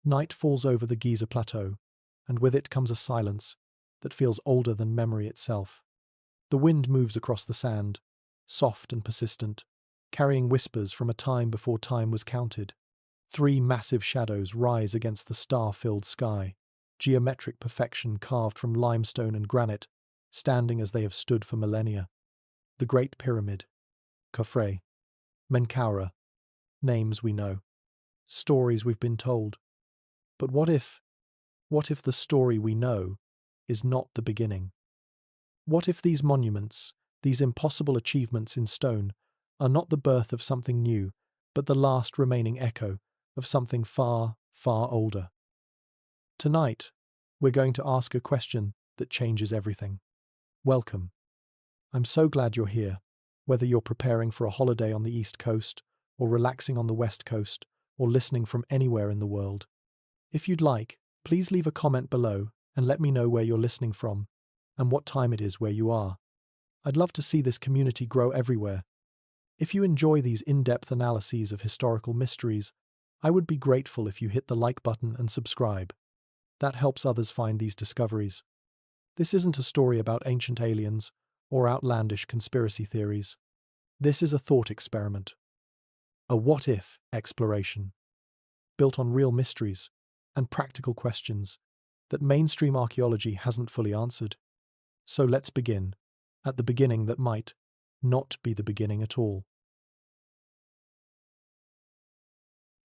Night falls over the Giza plateau, and with it comes a silence that feels older than memory itself. The wind moves across the sand, soft and persistent, carrying whispers from a time before time was counted. 3 massive shadows rise against the star-filled sky, geometric perfection carved from limestone and granite, standing as they have stood for millennia. The Great Pyramid, Khafre, Menkaura, names we know, stories we've been told. But what if the story we know is not the beginning? What if these monuments, these impossible achievements in stone, are not the birth of something new, but the last remaining echo of something far, far older? Tonight, we're going to ask a question that changes everything. Welcome. I'm so glad you're here, whether you're preparing for a holiday on the East Coast, or relaxing on the West Coast, or listening from anywhere in the world. If you'd like, please leave a comment below and let me know where you're listening from and what time it is where you are. I'd love to see this community grow everywhere. If you enjoy these in-depth analyses of historical mysteries, I would be grateful if you hit the like button and subscribe. That helps others find these discoveries. This isn't a story about ancient aliens or outlandish conspiracy theories. This is a thought experiment. A what-if exploration, built on real mysteries and practical questions that mainstream archaeology hasn't fully answered. So let's begin, at the beginning that might not be the beginning at all.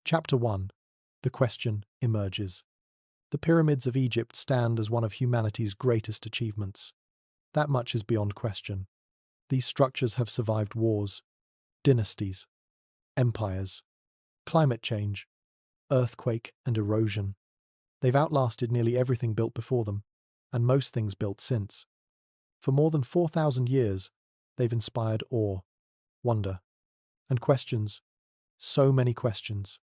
Chapter 1. The question emerges. The pyramids of Egypt stand as one of humanity's greatest achievements. That much is beyond question. These structures have survived wars, dynasties, empires, climate change, earthquake and erosion. They've outlasted nearly everything built before them, and most things built since. For more than 4,000 years, they've inspired awe, wonder, and questions. So many questions.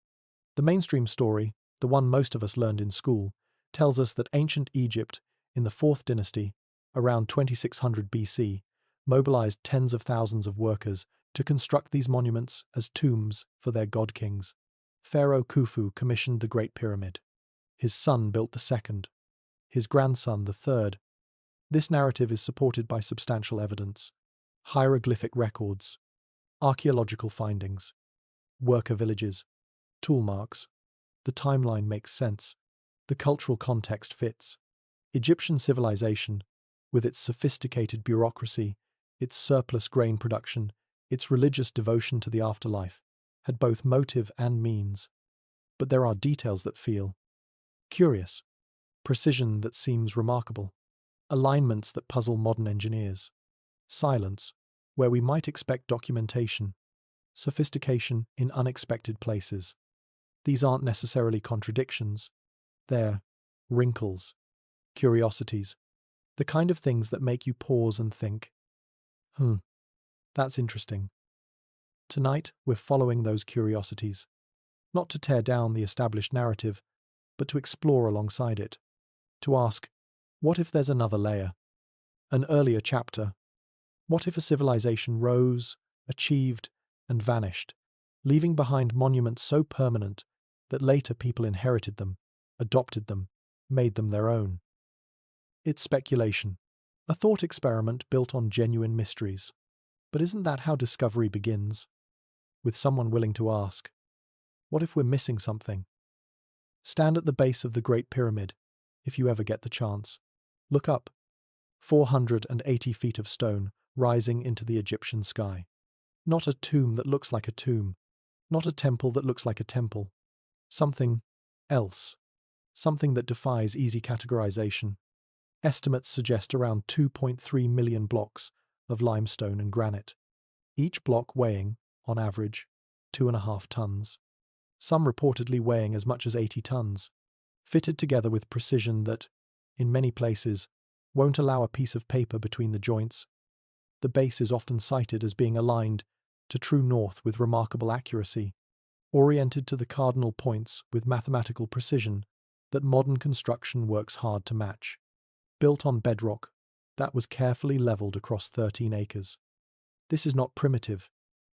The mainstream story, the one most of us learned in school, tells us that ancient Egypt, in the 4th dynasty, around 2600 BC, mobilized tens of thousands of workers to construct these monuments as tombs for their god-kings. Pharaoh Khufu commissioned the Great Pyramid. His son built the second. His grandson the third. This narrative is supported by substantial evidence, hieroglyphic records, archaeological findings, worker villages, tool marks. The timeline makes sense. The cultural context fits. Egyptian civilization, with its sophisticated bureaucracy, its surplus grain production, its religious devotion to the afterlife, had both motive and means. But there are details that feel curious, precision that seems remarkable, alignments that puzzle modern engineers, silence where we might expect documentation, sophistication in unexpected places. These aren't necessarily contradictions. They're wrinkles, curiosities, the kind of things that make you pause and think, that's interesting. Tonight, we're following those curiosities, not to tear down the established narrative, but to explore alongside it, to ask, what if there's another layer? An earlier chapter? What if a civilization rose, achieved, and vanished, leaving behind monuments so permanent that later people inherited them, adopted them, made them their own? It's speculation, a thought experiment built on genuine mysteries. But isn't that how discovery begins? With someone willing to ask, what if we're missing something? Stand at the base of the Great Pyramid, if you ever get the chance. Look up. 480 feet of stone rising into the Egyptian sky. Not a tomb that looks like a tomb. Not a temple that looks like a temple. Something else. Something that defies easy categorization. Estimates suggest around 2.3 million blocks of limestone and granite, each block weighing, on average, 2.5 tons. Some reportedly weighing as much as 80 tons, fitted together with precision that, in many places, won't allow a piece of paper between the joints. The base is often cited as being aligned to true north with remarkable accuracy, oriented to the cardinal points with mathematical precision that modern construction works hard to match. Built on bedrock that was carefully leveled across 13 acres. This is not primitive.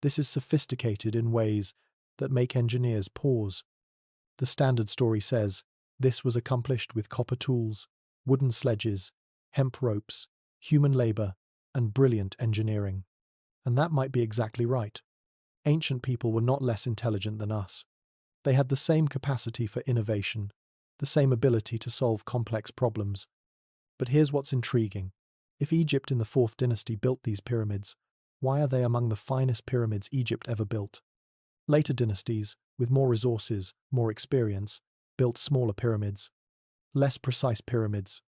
This is sophisticated in ways that make engineers pause. The standard story says this was accomplished with copper tools, wooden sledges, hemp ropes, human labor, and brilliant engineering. And that might be exactly right. Ancient people were not less intelligent than us. They had the same capacity for innovation, the same ability to solve complex problems. But here's what's intriguing. If Egypt in the 4th dynasty built these pyramids, why are they among the finest pyramids Egypt ever built? Later dynasties, with more resources, more experience, built smaller pyramids, less precise pyramids,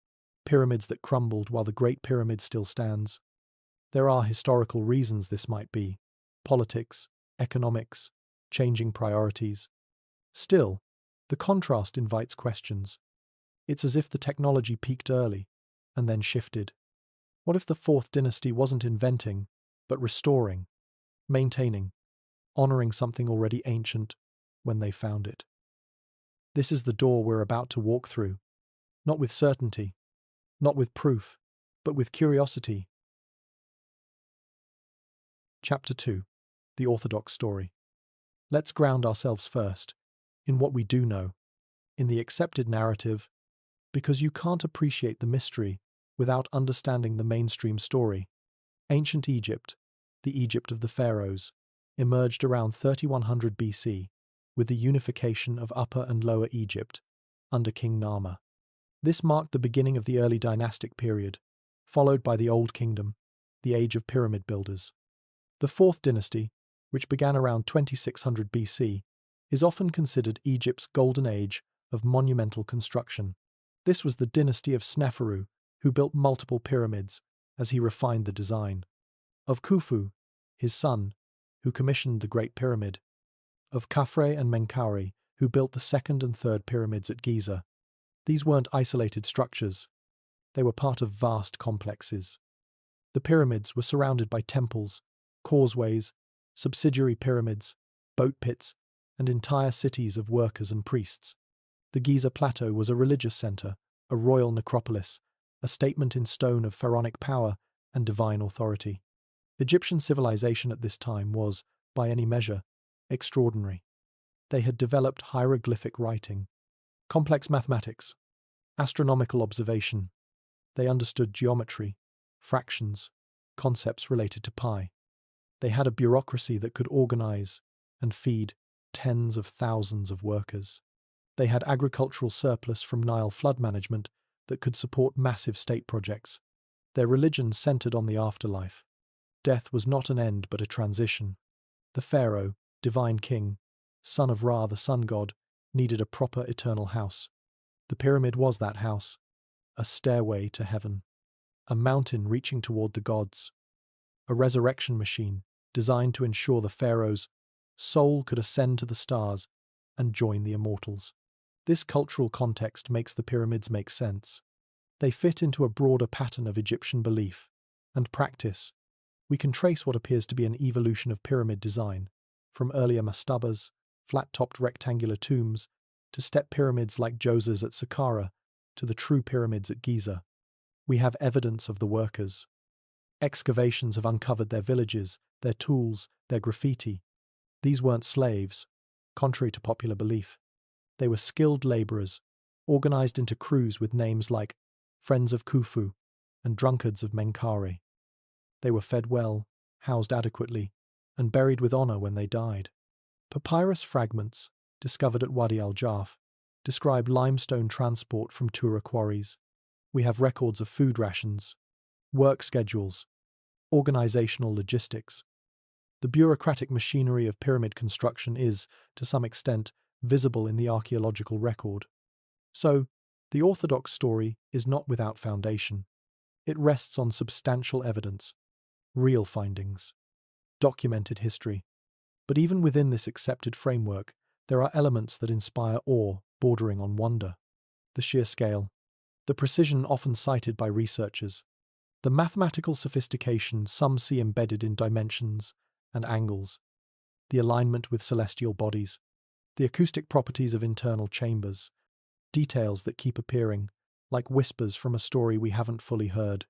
pyramids that crumbled while the Great Pyramid still stands. There are historical reasons this might be: politics, economics, changing priorities. Still, the contrast invites questions. It's as if the technology peaked early and then shifted. What if the 4th dynasty wasn't inventing, but restoring, maintaining, honoring something already ancient when they found it? This is the door we're about to walk through, not with certainty, not with proof, but with curiosity. Chapter 2. The Orthodox Story. Let's ground ourselves first in what we do know, in the accepted narrative, because you can't appreciate the mystery without understanding the mainstream story. Ancient Egypt, the Egypt of the pharaohs, emerged around 3100 BC with the unification of Upper and Lower Egypt under King Narmer. This marked the beginning of the early dynastic period, followed by the Old Kingdom, the age of pyramid builders. The 4th dynasty, which began around 2600 BC, is often considered Egypt's golden age of monumental construction. This was the dynasty of Sneferu, who built multiple pyramids as he refined the design; of Khufu, his son, who commissioned the Great Pyramid; of Khafre and Menkaure, who built the 2nd and 3rd pyramids at Giza. These weren't isolated structures. They were part of vast complexes. The pyramids were surrounded by temples, causeways, subsidiary pyramids, boat pits, and entire cities of workers and priests. The Giza Plateau was a religious center, a royal necropolis, a statement in stone of pharaonic power and divine authority. Egyptian civilization at this time was, by any measure, extraordinary. They had developed hieroglyphic writing, complex mathematics, astronomical observation. They understood geometry, fractions, concepts related to pi. They had a bureaucracy that could organize and feed tens of thousands of workers. They had agricultural surplus from Nile flood management that could support massive state projects. Their religion centered on the afterlife. Death was not an end but a transition. The pharaoh, divine king, son of Ra the sun god, needed a proper eternal house. The pyramid was that house, a stairway to heaven, a mountain reaching toward the gods, a resurrection machine designed to ensure the pharaoh's soul could ascend to the stars and join the immortals. This cultural context makes the pyramids make sense. They fit into a broader pattern of Egyptian belief and practice. We can trace what appears to be an evolution of pyramid design, from earlier mastabas, flat-topped rectangular tombs, to step pyramids like Djoser's at Saqqara, to the true pyramids at Giza. We have evidence of the workers. Excavations have uncovered their villages, their tools, their graffiti. These weren't slaves, contrary to popular belief. They were skilled laborers, organized into crews with names like Friends of Khufu and Drunkards of Menkaure. They were fed well, housed adequately, and buried with honor when they died. Papyrus fragments, discovered at Wadi al-Jarf, describe limestone transport from Tura quarries. We have records of food rations, work schedules, organizational logistics. The bureaucratic machinery of pyramid construction is, to some extent, visible in the archaeological record. So, the Orthodox story is not without foundation. It rests on substantial evidence, real findings, documented history. But even within this accepted framework, there are elements that inspire awe bordering on wonder. The sheer scale, the precision often cited by researchers, the mathematical sophistication some see embedded in dimensions and angles, the alignment with celestial bodies, the acoustic properties of internal chambers, details that keep appearing, like whispers from a story we haven't fully heard.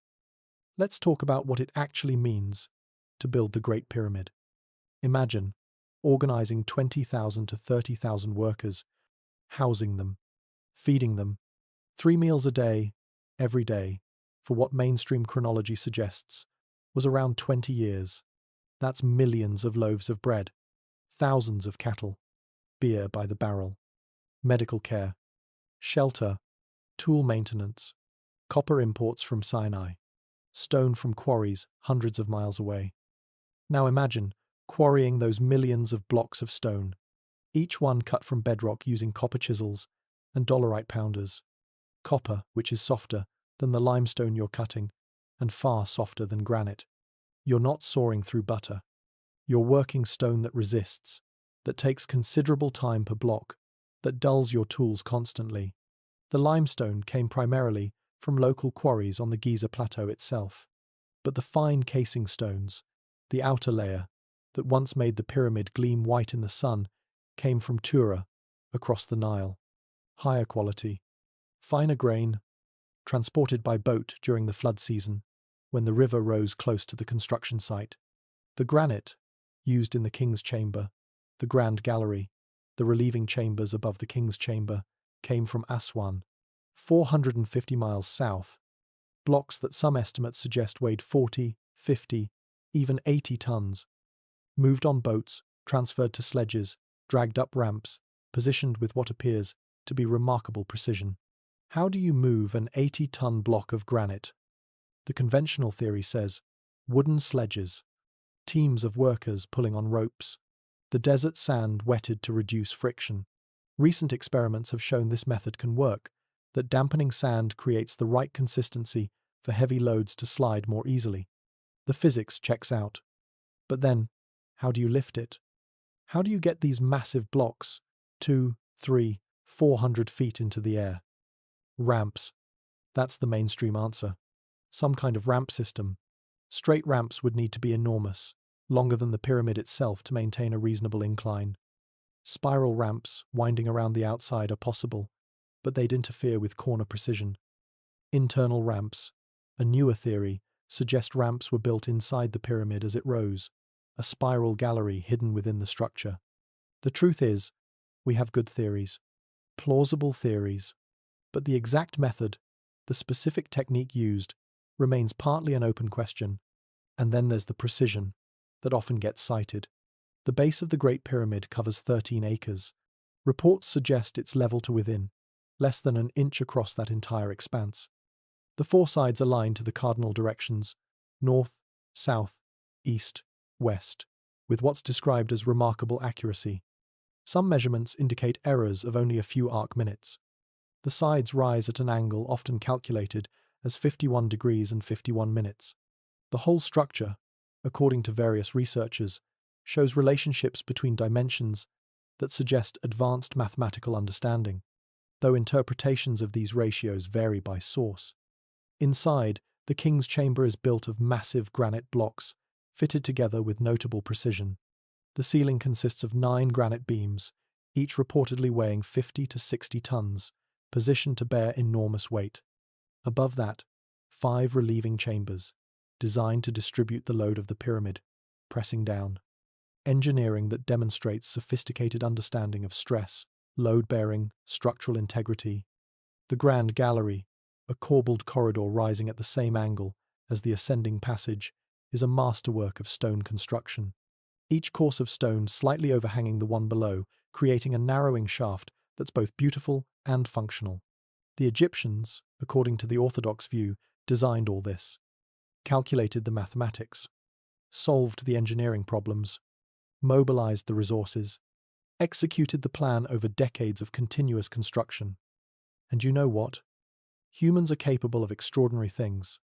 Let's talk about what it actually means to build the Great Pyramid. Imagine organizing 20,000 to 30,000 workers housing them, feeding them, 3 meals a day, every day, for what mainstream chronology suggests, was around 20 years. That's millions of loaves of bread, thousands of cattle, beer by the barrel, medical care, shelter, tool maintenance, copper imports from Sinai, stone from quarries hundreds of miles away. Now imagine quarrying those millions of blocks of stone, each one cut from bedrock using copper chisels and dolerite pounders. Copper, which is softer than the limestone you're cutting, and far softer than granite. You're not sawing through butter. You're working stone that resists, that takes considerable time per block, that dulls your tools constantly. The limestone came primarily from local quarries on the Giza plateau itself. But the fine casing stones, the outer layer, that once made the pyramid gleam white in the sun, came from Tura, across the Nile. Higher quality, finer grain, transported by boat during the flood season, when the river rose close to the construction site. The granite, used in the king's chamber, the grand gallery, the relieving chambers above the king's chamber, came from Aswan, 450 miles south, blocks that some estimates suggest weighed 40, 50, even 80 tons, moved on boats, transferred to sledges, dragged up ramps, positioned with what appears to be remarkable precision. How do you move an 80-ton block of granite? The conventional theory says wooden sledges, teams of workers pulling on ropes, the desert sand wetted to reduce friction. Recent experiments have shown this method can work, that dampening sand creates the right consistency for heavy loads to slide more easily. The physics checks out. But then, how do you lift it? How do you get these massive blocks 2, 3, 400 feet into the air? Ramps. That's the mainstream answer. Some kind of ramp system. Straight ramps would need to be enormous, longer than the pyramid itself to maintain a reasonable incline. Spiral ramps winding around the outside are possible, but they'd interfere with corner precision. Internal ramps, a newer theory, suggest ramps were built inside the pyramid as it rose, a spiral gallery hidden within the structure. The truth is, we have good theories, plausible theories, but the exact method, the specific technique used, remains partly an open question. And then there's the precision that often gets cited. The base of the Great Pyramid covers 13 acres. Reports suggest it's level to within, less than an inch across that entire expanse. The four sides align to the cardinal directions, north, south, east, west, with what's described as remarkable accuracy. Some measurements indicate errors of only a few arc minutes. The sides rise at an angle often calculated as 51 degrees and 51 minutes. The whole structure, according to various researchers, shows relationships between dimensions that suggest advanced mathematical understanding, though interpretations of these ratios vary by source. Inside, the king's chamber is built of massive granite blocks, fitted together with notable precision. The ceiling consists of 9 granite beams, each reportedly weighing 50 to 60 tons, positioned to bear enormous weight. Above that, 5 relieving chambers, designed to distribute the load of the pyramid, pressing down. Engineering that demonstrates sophisticated understanding of stress, load-bearing, structural integrity. The grand gallery, a corbelled corridor rising at the same angle as the ascending passage, is a masterwork of stone construction. Each course of stone slightly overhanging the one below, creating a narrowing shaft that's both beautiful and functional. The Egyptians, according to the Orthodox view, designed all this, calculated the mathematics, solved the engineering problems, mobilized the resources, executed the plan over decades of continuous construction. And you know what? Humans are capable of extraordinary things.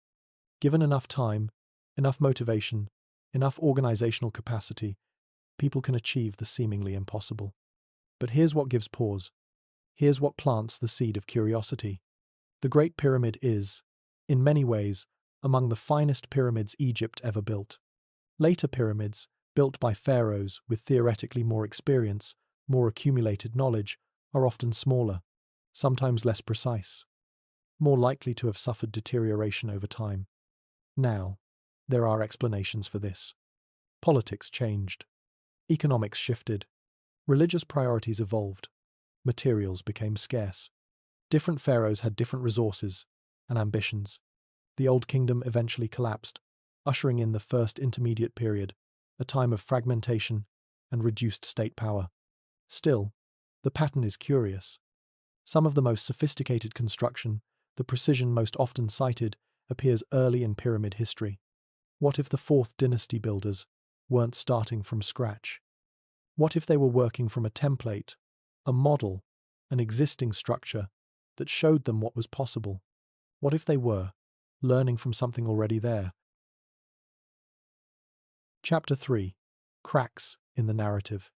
Given enough time, enough motivation, enough organizational capacity, people can achieve the seemingly impossible. But here's what gives pause. Here's what plants the seed of curiosity. The Great Pyramid is, in many ways, among the finest pyramids Egypt ever built. Later pyramids, built by pharaohs with theoretically more experience, more accumulated knowledge, are often smaller, sometimes less precise, more likely to have suffered deterioration over time. Now, there are explanations for this. Politics changed. Economics shifted. Religious priorities evolved. materials became scarce. Different pharaohs had different resources and ambitions. The Old Kingdom eventually collapsed, ushering in the First Intermediate Period, a time of fragmentation and reduced state power. Still, the pattern is curious. Some of the most sophisticated construction, the precision most often cited, appears early in pyramid history. What if the Fourth Dynasty builders weren't starting from scratch? What if they were working from a template, a model, an existing structure that showed them what was possible? What if they were learning from something already there? Chapter 3. Cracks in the narrative.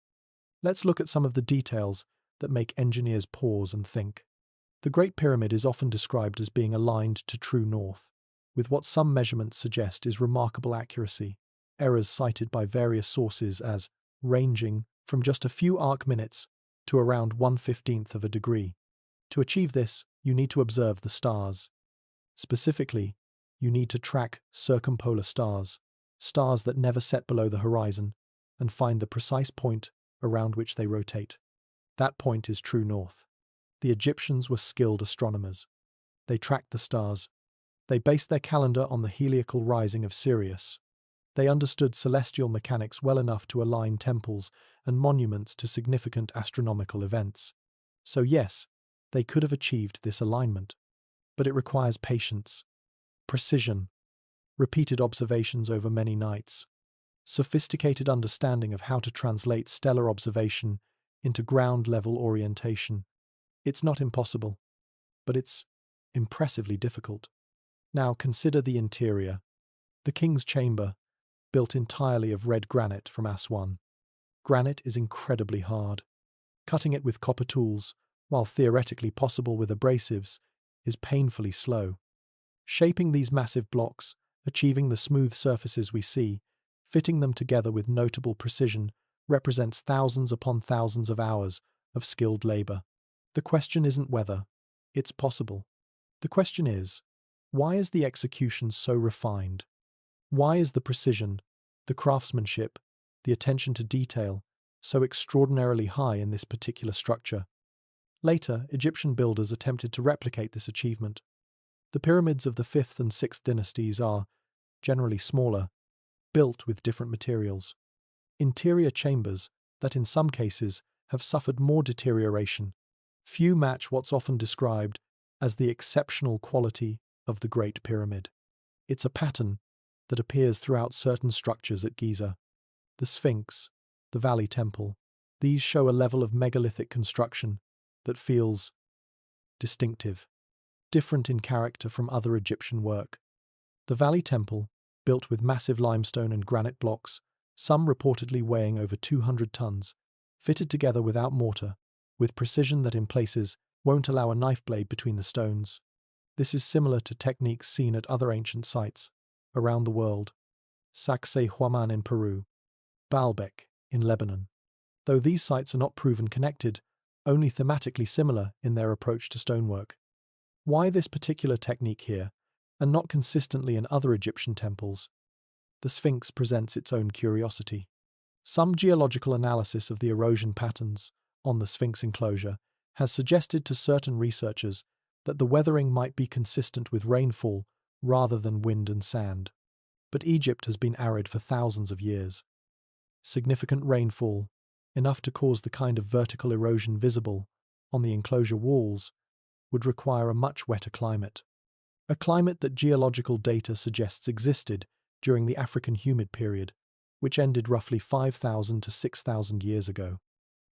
Let's look at some of the details that make engineers pause and think. The Great Pyramid is often described as being aligned to true north, with what some measurements suggest is remarkable accuracy, errors cited by various sources as ranging from just a few arc minutes to around 1/15 of a degree. To achieve this, you need to observe the stars. Specifically, you need to track circumpolar stars, stars that never set below the horizon, and find the precise point around which they rotate. That point is true north. The Egyptians were skilled astronomers. They tracked the stars. They based their calendar on the heliacal rising of Sirius. They understood celestial mechanics well enough to align temples and monuments to significant astronomical events. So yes, they could have achieved this alignment. But it requires patience, precision, repeated observations over many nights, sophisticated understanding of how to translate stellar observation into ground-level orientation. It's not impossible, but it's impressively difficult. Now consider the interior. The king's chamber, built entirely of red granite from Aswan. Granite is incredibly hard. Cutting it with copper tools, while theoretically possible with abrasives, is painfully slow. Shaping these massive blocks, achieving the smooth surfaces we see, fitting them together with notable precision, represents thousands upon thousands of hours of skilled labor. The question isn't whether it's possible. The question is, why is the execution so refined? Why is the precision, the craftsmanship, the attention to detail so extraordinarily high in this particular structure? Later, Egyptian builders attempted to replicate this achievement. The pyramids of the 5th and 6th dynasties are, generally smaller, built with different materials. Interior chambers that in some cases have suffered more deterioration. Few match what's often described as the exceptional quality of the Great Pyramid. It's a pattern that appears throughout certain structures at Giza. The Sphinx, the Valley Temple, these show a level of megalithic construction that feels distinctive, different in character from other Egyptian work. The Valley Temple, built with massive limestone and granite blocks, some reportedly weighing over 200 tons, fitted together without mortar, with precision that in places won't allow a knife blade between the stones. This is similar to techniques seen at other ancient sites around the world. Sacsayhuaman in Peru, Baalbek in Lebanon. Though these sites are not proven connected, only thematically similar in their approach to stonework. Why this particular technique here, and not consistently in other Egyptian temples? The Sphinx presents its own curiosity. Some geological analysis of the erosion patterns on the Sphinx enclosure has suggested to certain researchers that the weathering might be consistent with rainfall rather than wind and sand. But Egypt has been arid for thousands of years. Significant rainfall, enough to cause the kind of vertical erosion visible on the enclosure walls, would require a much wetter climate. A climate that geological data suggests existed during the African humid period, which ended roughly 5,000 to 6,000 years ago.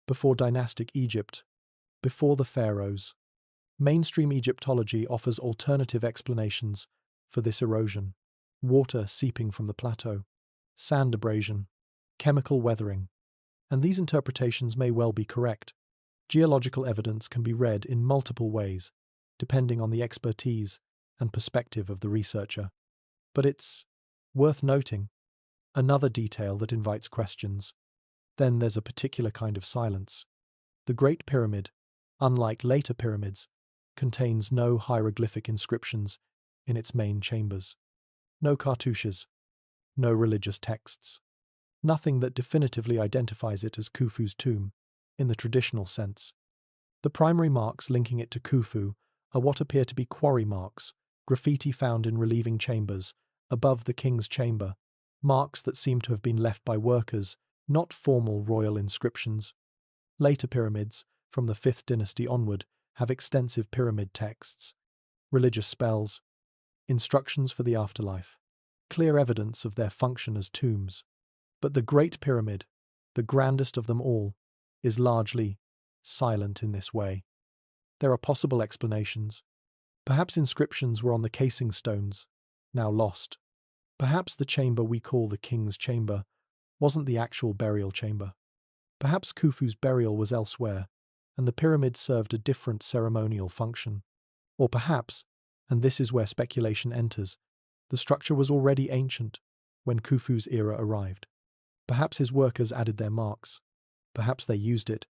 Before dynastic Egypt, before the pharaohs. Mainstream Egyptology offers alternative explanations for this erosion. Water seeping from the plateau, sand abrasion, chemical weathering. And these interpretations may well be correct. Geological evidence can be read in multiple ways, depending on the expertise and perspective of the researcher. But it's worth noting another detail that invites questions. Then there's a particular kind of silence. The Great Pyramid, unlike later pyramids, contains no hieroglyphic inscriptions in its main chambers. No cartouches, no religious texts. Nothing that definitively identifies it as Khufu's tomb, in the traditional sense. The primary marks linking it to Khufu are what appear to be quarry marks, graffiti found in relieving chambers, above the king's chamber, marks that seem to have been left by workers, not formal royal inscriptions. Later pyramids, from the 5th dynasty onward, have extensive pyramid texts, religious spells, instructions for the afterlife, clear evidence of their function as tombs. But the Great Pyramid, the grandest of them all, is largely silent in this way. There are possible explanations. Perhaps inscriptions were on the casing stones, now lost. Perhaps the chamber we call the king's chamber wasn't the actual burial chamber. Perhaps Khufu's burial was elsewhere, and the pyramid served a different ceremonial function. Or perhaps, and this is where speculation enters, the structure was already ancient when Khufu's era arrived. Perhaps his workers added their marks. Perhaps they used it.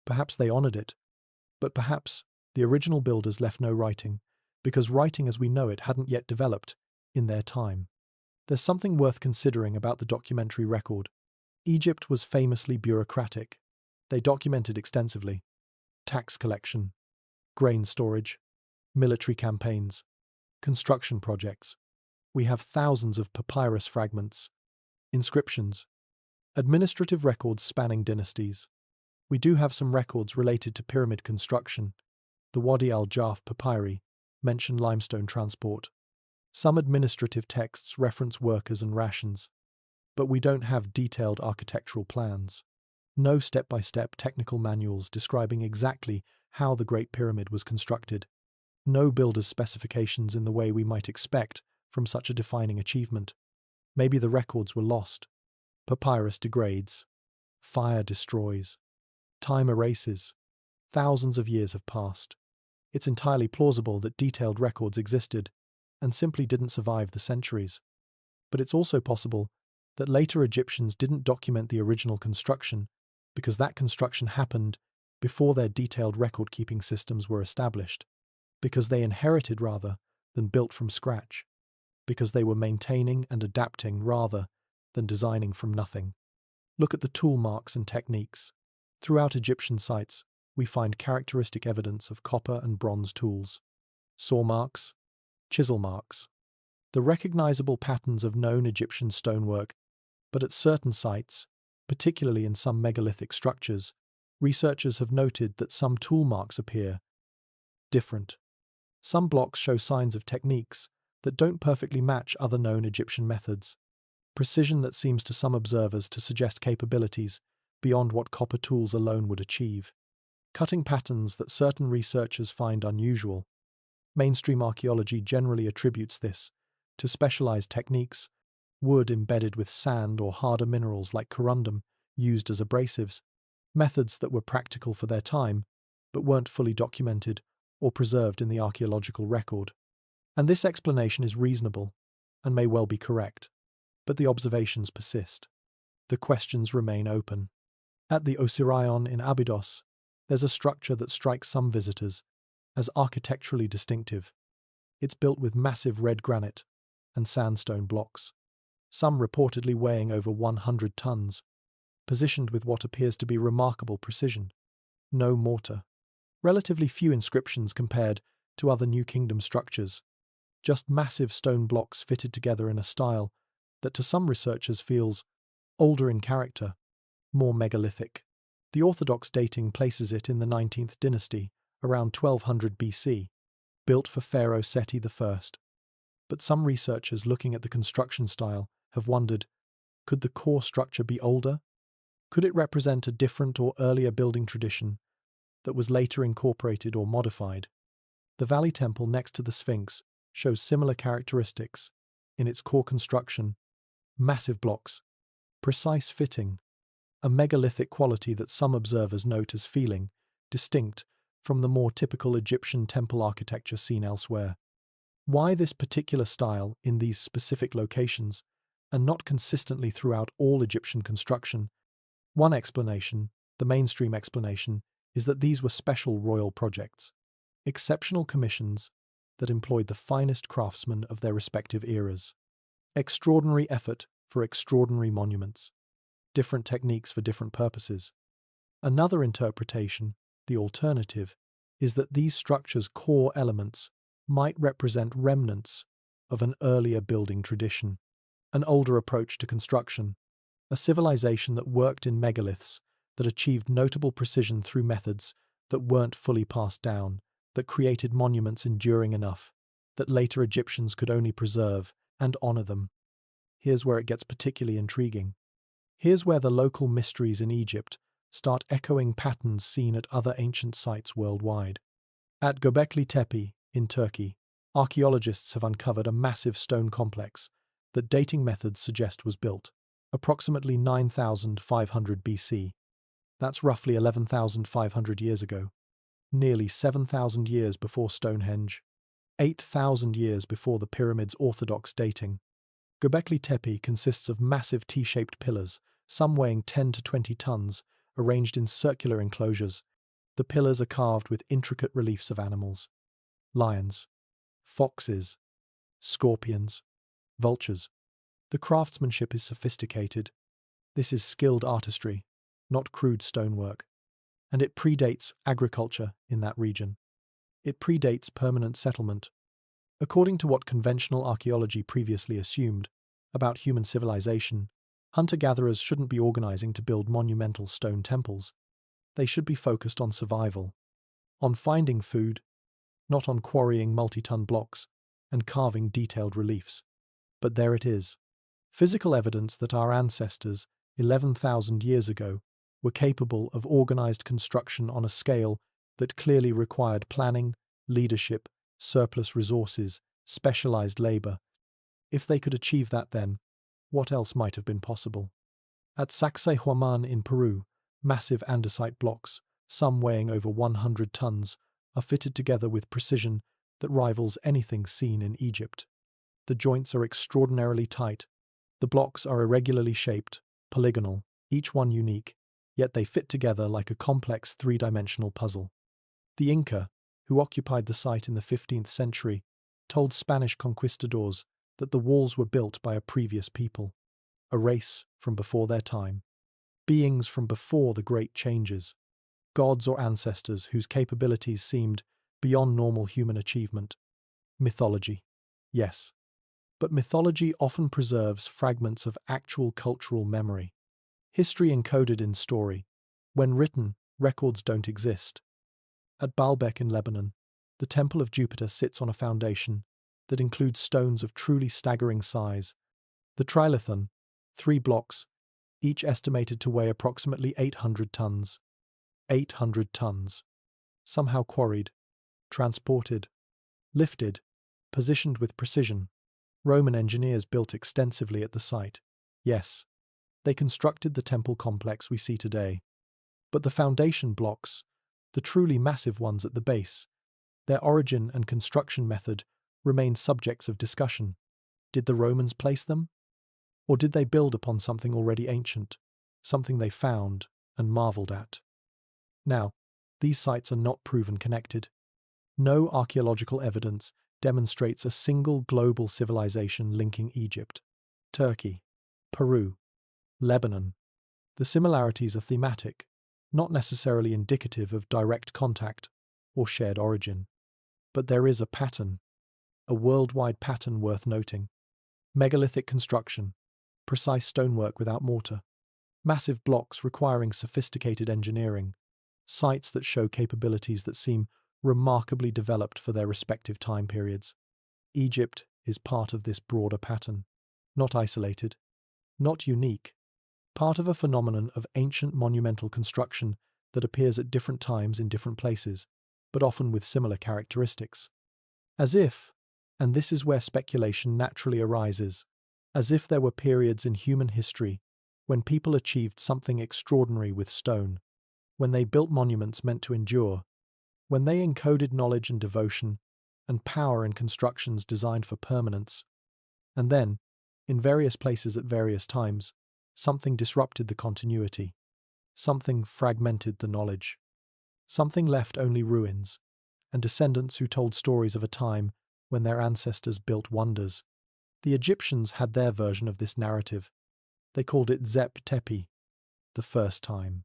Perhaps they honored it. But perhaps the original builders left no writing, because writing as we know it hadn't yet developed in their time. There's something worth considering about the documentary record. Egypt was famously bureaucratic. They documented extensively. Tax collection, grain storage, military campaigns, construction projects. We have thousands of papyrus fragments, inscriptions, administrative records spanning dynasties. We do have some records related to pyramid construction. The Wadi al-Jarf papyri mention limestone transport. Some administrative texts reference workers and rations. But we don't have detailed architectural plans. No step-by-step technical manuals describing exactly how the Great Pyramid was constructed. No builder's specifications in the way we might expect from such a defining achievement. Maybe the records were lost. Papyrus degrades. Fire destroys. Time erases. Thousands of years have passed. It's entirely plausible that detailed records existed and simply didn't survive the centuries. But it's also possible that later Egyptians didn't document the original construction because that construction happened before their detailed record-keeping systems were established, because they inherited rather than built from scratch, because they were maintaining and adapting rather than designing from nothing. Look at the tool marks and techniques. Throughout Egyptian sites, we find characteristic evidence of copper and bronze tools, saw marks, chisel marks, the recognizable patterns of known Egyptian stonework. But at certain sites, particularly in some megalithic structures, researchers have noted that some tool marks appear different. Some blocks show signs of techniques that don't perfectly match other known Egyptian methods, precision that seems to some observers to suggest capabilities beyond what copper tools alone would achieve, cutting patterns that certain researchers find unusual. Mainstream archaeology generally attributes this to specialized techniques, wood embedded with sand or harder minerals like corundum used as abrasives, methods that were practical for their time but weren't fully documented or preserved in the archaeological record. And this explanation is reasonable and may well be correct, but the observations persist. The questions remain open. At the Osirion in Abydos, there's a structure that strikes some visitors as architecturally distinctive. It's built with massive red granite and sandstone blocks, some reportedly weighing over 100 tons, positioned with what appears to be remarkable precision. No mortar. Relatively few inscriptions compared to other New Kingdom structures. Just massive stone blocks fitted together in a style that to some researchers feels older in character, more megalithic. The orthodox dating places it in the 19th dynasty, around 1200 BC, built for Pharaoh Seti I. But some researchers looking at the construction style have wondered, could the core structure be older? Could it represent a different or earlier building tradition that was later incorporated or modified? The Valley Temple next to the Sphinx shows similar characteristics in its core construction, massive blocks, precise fitting, a megalithic quality that some observers note as feeling distinct from the more typical Egyptian temple architecture seen elsewhere. Why this particular style in these specific locations and not consistently throughout all Egyptian construction? One explanation, the mainstream explanation, is that these were special royal projects, exceptional commissions that employed the finest craftsmen of their respective eras. Extraordinary effort for extraordinary monuments, different techniques for different purposes. Another interpretation, The alternative is that these structures' core elements might represent remnants of an earlier building tradition, an older approach to construction, a civilization that worked in megaliths, that achieved notable precision through methods that weren't fully passed down, that created monuments enduring enough that later Egyptians could only preserve and honor them. Here's where it gets particularly intriguing. Here's where the local mysteries in Egypt start echoing patterns seen at other ancient sites worldwide. At Göbekli Tepe, in Turkey, archaeologists have uncovered a massive stone complex that dating methods suggest was built approximately 9,500 BC. That's roughly 11,500 years ago. Nearly 7,000 years before Stonehenge. 8,000 years before the pyramid's orthodox dating. Göbekli Tepe consists of massive T-shaped pillars, some weighing 10 to 20 tons, arranged in circular enclosures. The pillars are carved with intricate reliefs of animals. Lions, foxes, scorpions, vultures. The craftsmanship is sophisticated. This is skilled artistry, not crude stonework. And it predates agriculture in that region. It predates permanent settlement. According to what conventional archaeology previously assumed about human civilization, hunter-gatherers shouldn't be organizing to build monumental stone temples. They should be focused on survival, on finding food, not on quarrying multi-ton blocks and carving detailed reliefs. But there it is. Physical evidence that our ancestors, 11,000 years ago, were capable of organized construction on a scale that clearly required planning, leadership, surplus resources, specialized labor. If they could achieve that then, what else might have been possible? At Sacsayhuaman in Peru, massive andesite blocks, some weighing over 100 tons, are fitted together with precision that rivals anything seen in Egypt. The joints are extraordinarily tight. The blocks are irregularly shaped, polygonal, each one unique, yet they fit together like a complex three-dimensional puzzle. The Inca, who occupied the site in the 15th century, told Spanish conquistadors that the walls were built by a previous people, a race from before their time, beings from before the great changes, gods or ancestors whose capabilities seemed beyond normal human achievement. Mythology, yes. But mythology often preserves fragments of actual cultural memory. History encoded in story. When written, records don't exist. At Baalbek in Lebanon, the Temple of Jupiter sits on a foundation that includes stones of truly staggering size. The trilithon, 3 blocks, each estimated to weigh approximately 800 tons. 800 tons. Somehow quarried, transported, lifted, positioned with precision. Roman engineers built extensively at the site. Yes, they constructed the temple complex we see today. But the foundation blocks, the truly massive ones at the base, their origin and construction method remain subjects of discussion. Did the Romans place them? Or did they build upon something already ancient, something they found and marveled at? Now, these sites are not proven connected. No archaeological evidence demonstrates a single global civilization linking Egypt, Turkey, Peru, Lebanon. The similarities are thematic, not necessarily indicative of direct contact or shared origin. But there is a pattern, a worldwide pattern worth noting. Megalithic construction, precise stonework without mortar, massive blocks requiring sophisticated engineering, sites that show capabilities that seem remarkably developed for their respective time periods. Egypt is part of this broader pattern, not isolated, not unique, part of a phenomenon of ancient monumental construction that appears at different times in different places, but often with similar characteristics. As if, and this is where speculation naturally arises, as if there were periods in human history when people achieved something extraordinary with stone, when they built monuments meant to endure, when they encoded knowledge and devotion and power in constructions designed for permanence. And then, in various places at various times, something disrupted the continuity. Something fragmented the knowledge. Something left only ruins, and descendants who told stories of a time when their ancestors built wonders. The Egyptians had their version of this narrative. They called it Zep Tepi, the first time.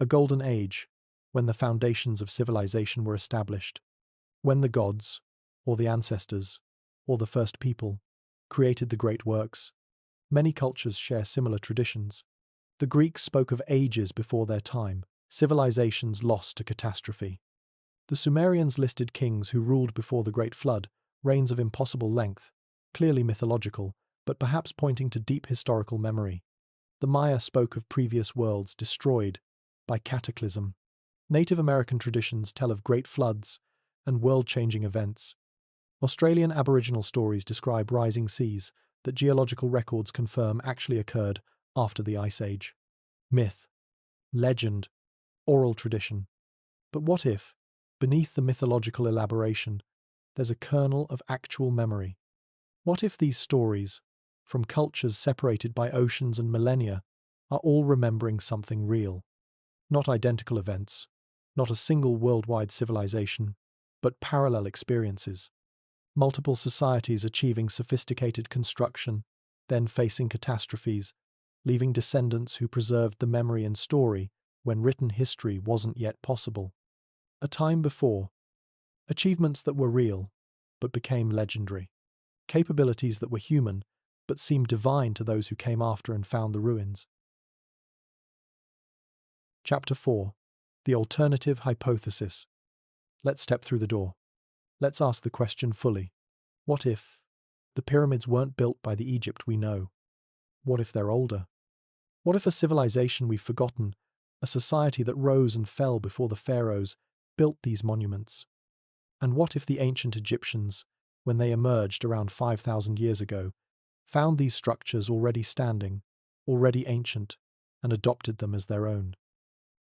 A golden age, when the foundations of civilization were established, when the gods, or the ancestors, or the first people, created the great works. Many cultures share similar traditions. The Greeks spoke of ages before their time, civilizations lost to catastrophe. The Sumerians listed kings who ruled before the Great Flood, reigns of impossible length, clearly mythological, but perhaps pointing to deep historical memory. The Maya spoke of previous worlds destroyed by cataclysm. Native American traditions tell of great floods and world-changing events. Australian Aboriginal stories describe rising seas that geological records confirm actually occurred after the Ice Age. Myth, legend, oral tradition. But what if, beneath the mythological elaboration, there's a kernel of actual memory? What if these stories, from cultures separated by oceans and millennia, are all remembering something real? Not identical events, not a single worldwide civilization, but parallel experiences. Multiple societies achieving sophisticated construction, then facing catastrophes, leaving descendants who preserved the memory and story when written history wasn't yet possible. A time before. Achievements that were real, but became legendary. Capabilities that were human, but seemed divine to those who came after and found the ruins. Chapter 4. The Alternative Hypothesis. Let's step through the door. Let's ask the question fully. What if the pyramids weren't built by the Egypt we know? What if they're older? What if a civilization we've forgotten, a society that rose and fell before the pharaohs, built these monuments? And what if the ancient Egyptians, when they emerged around 5,000 years ago, found these structures already standing, already ancient, and adopted them as their own?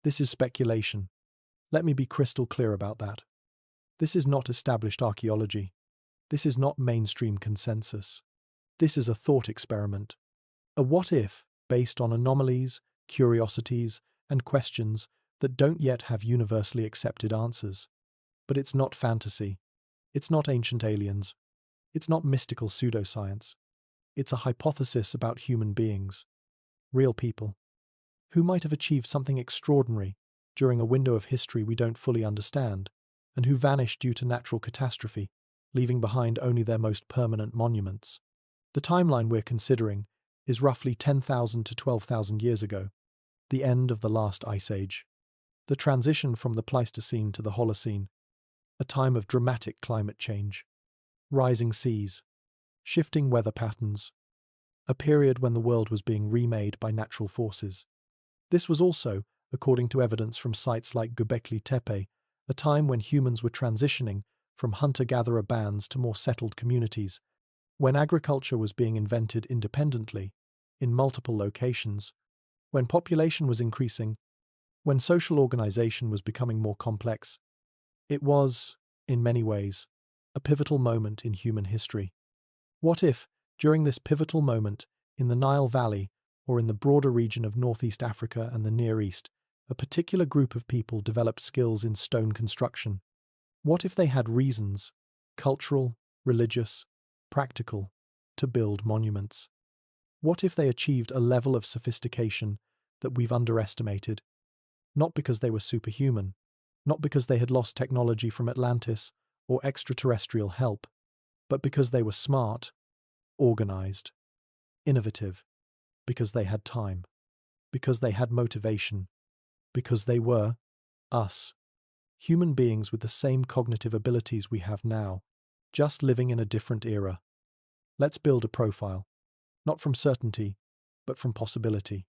This is speculation. Let me be crystal clear about that. This is not established archaeology. This is not mainstream consensus. This is a thought experiment. A what-if based on anomalies, curiosities, and questions that don't yet have universally accepted answers. But it's not fantasy. It's not ancient aliens. It's not mystical pseudoscience. It's a hypothesis about human beings, real people, who might have achieved something extraordinary during a window of history we don't fully understand, and who vanished due to natural catastrophe, leaving behind only their most permanent monuments. The timeline we're considering is roughly 10,000 to 12,000 years ago, the end of the last ice age, the transition from the Pleistocene to the Holocene, a time of dramatic climate change, rising seas, shifting weather patterns, a period when the world was being remade by natural forces. This was also, according to evidence from sites like Göbekli Tepe, a time when humans were transitioning from hunter-gatherer bands to more settled communities, when agriculture was being invented independently, in multiple locations, when population was increasing, when social organization was becoming more complex. It was, in many ways, a pivotal moment in human history. What if, during this pivotal moment, in the Nile Valley, or in the broader region of Northeast Africa and the Near East, a particular group of people developed skills in stone construction? What if they had reasons, cultural, religious, practical, to build monuments? What if they achieved a level of sophistication that we've underestimated, not because they were superhuman, not because they had lost technology from Atlantis or extraterrestrial help, but because they were smart, organized, innovative, because they had time, because they had motivation, because they were us, human beings with the same cognitive abilities we have now, just living in a different era. Let's build a profile, not from certainty, but from possibility,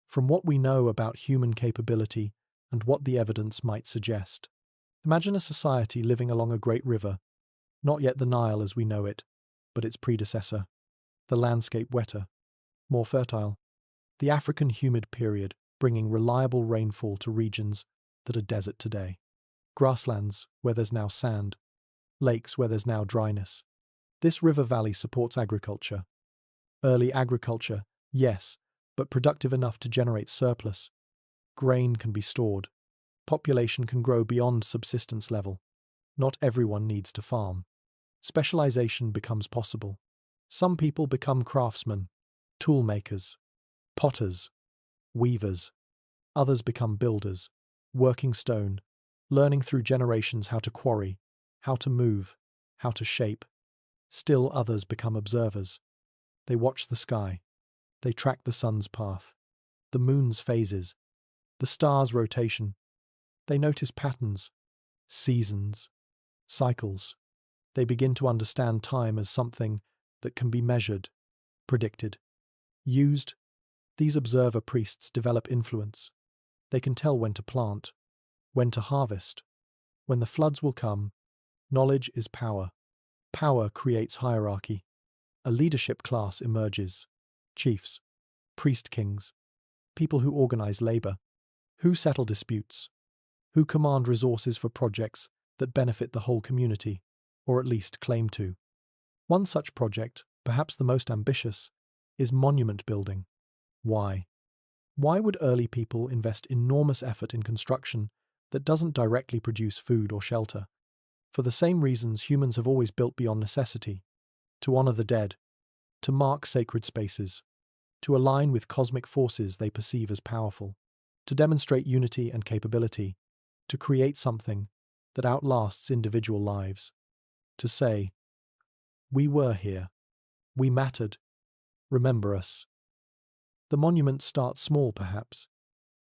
from what we know about human capability and what the evidence might suggest. Imagine a society living along a great river, not yet the Nile as we know it, but its predecessor, the landscape wetter, more fertile, the African humid period bringing reliable rainfall to regions that are desert today, grasslands where there's now sand, lakes where there's now dryness. This river valley supports agriculture. Early agriculture, yes, but productive enough to generate surplus. Grain can be stored. Population can grow beyond subsistence level. Not everyone needs to farm. Specialization becomes possible. Some people become craftsmen, tool makers, potters, weavers. Others become builders, working stone, learning through generations how to quarry, how to move, how to shape. Still others become observers. They watch the sky. They track the sun's path, the moon's phases, the stars' rotation. They notice patterns, seasons, cycles. They begin to understand time as something that can be measured, predicted, used. These observer priests develop influence. They can tell when to plant, when to harvest, when the floods will come. Knowledge is power. Power creates hierarchy. A leadership class emerges. Chiefs, priest kings, people who organize labor, who settle disputes, who command resources for projects that benefit the whole community, or at least claim to. One such project, perhaps the most ambitious, is monument building. Why? Why would early people invest enormous effort in construction that doesn't directly produce food or shelter? For the same reasons humans have always built beyond necessity: to honor the dead, to mark sacred spaces, to align with cosmic forces they perceive as powerful, to demonstrate unity and capability, to create something that outlasts individual lives, to say, "We were here, we mattered, remember us." The monuments start small, perhaps: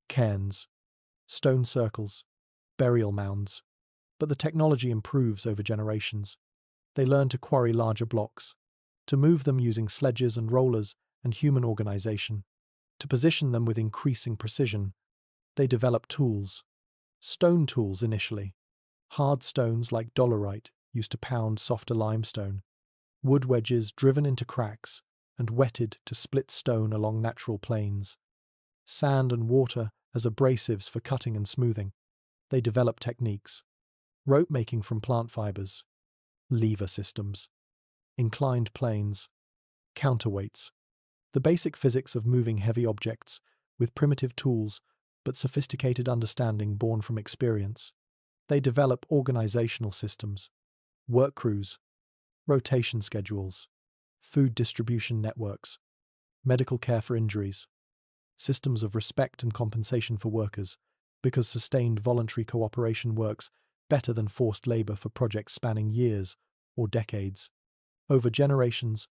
cairns, stone circles, burial mounds. But the technology improves over generations. They learn to quarry larger blocks, to move them using sledges and rollers and human organization, to position them with increasing precision. They develop tools, stone tools initially, hard stones like dolerite used to pound softer limestone, wood wedges driven into cracks and wetted to split stone along natural plains, sand and water as abrasives for cutting and smoothing. They develop techniques, rope making from plant fibers, lever systems, inclined planes, counterweights, the basic physics of moving heavy objects with primitive tools but sophisticated understanding born from experience. They develop organizational systems, work crews, rotation schedules, food distribution networks, medical care for injuries, systems of respect and compensation for workers, because sustained voluntary cooperation works better than forced labor for projects spanning years or decades. Over generations,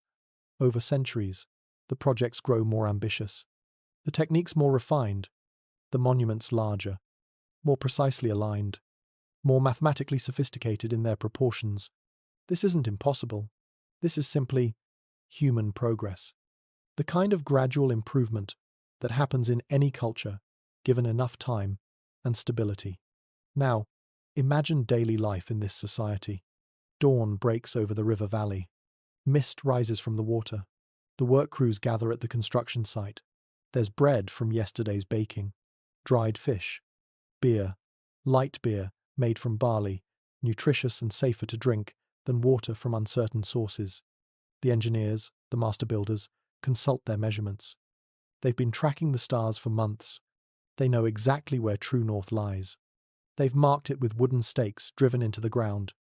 over centuries, the projects grow more ambitious, the techniques more refined, the monuments larger, more precisely aligned, more mathematically sophisticated in their proportions. This isn't impossible. This is simply human progress. The kind of gradual improvement that happens in any culture, given enough time and stability. Now, imagine daily life in this society. Dawn breaks over the river valley. Mist rises from the water. The work crews gather at the construction site. There's bread from yesterday's baking, dried fish, beer, light beer made from barley, nutritious and safer to drink than water from uncertain sources. The engineers, the master builders, consult their measurements. They've been tracking the stars for months. They know exactly where true north lies. They've marked it with wooden stakes driven into the ground.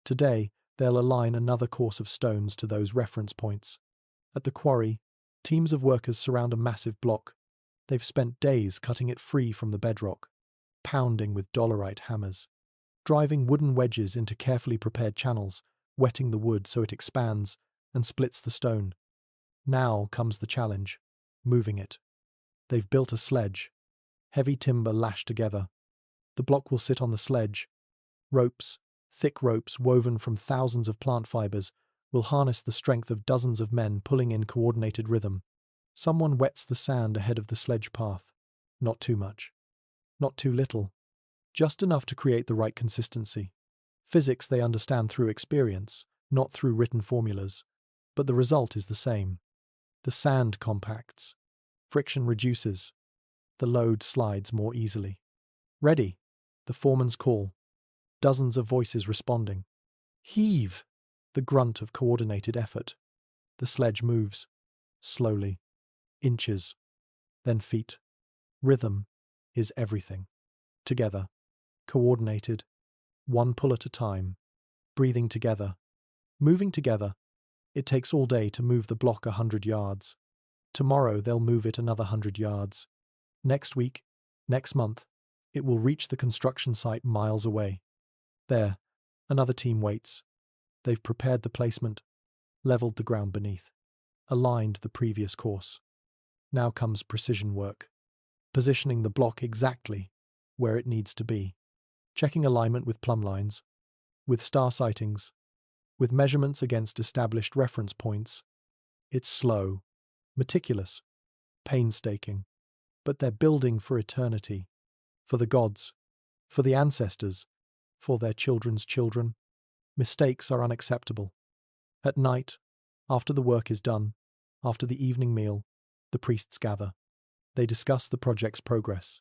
Today, they'll align another course of stones to those reference points. At the quarry, teams of workers surround a massive block. They've spent days cutting it free from the bedrock, pounding with dolerite hammers, driving wooden wedges into carefully prepared channels, wetting the wood so it expands and splits the stone. Now comes the challenge: moving it. They've built a sledge, heavy timber lashed together. The block will sit on the sledge. Ropes, thick ropes woven from thousands of plant fibers, will harness the strength of dozens of men pulling in coordinated rhythm. Someone wets the sand ahead of the sledge path. Not too much. Not too little. Just enough to create the right consistency. Physics they understand through experience, not through written formulas. But the result is the same. The sand compacts. Friction reduces. The load slides more easily. Ready. The foreman's call. Dozens of voices responding. Heave! The grunt of coordinated effort. The sledge moves. Slowly. Inches. Then feet. Rhythm is everything. Together. Coordinated. One pull at a time. Breathing together. Moving together. It takes all day to move the block 100 yards. Tomorrow they'll move it another 100 yards. Next week, next month, It will reach the construction site miles away. There, another team waits. They've prepared the placement, leveled the ground beneath, aligned the previous course. Now comes precision work, positioning the block exactly where it needs to be, checking alignment with plumb lines, with star sightings, with measurements against established reference points. It's slow, meticulous, painstaking, but they're building for eternity, for the gods, for the ancestors, for their children's children. Mistakes are unacceptable. At night, after the work is done, after the evening meal, the priests gather. They discuss the project's progress.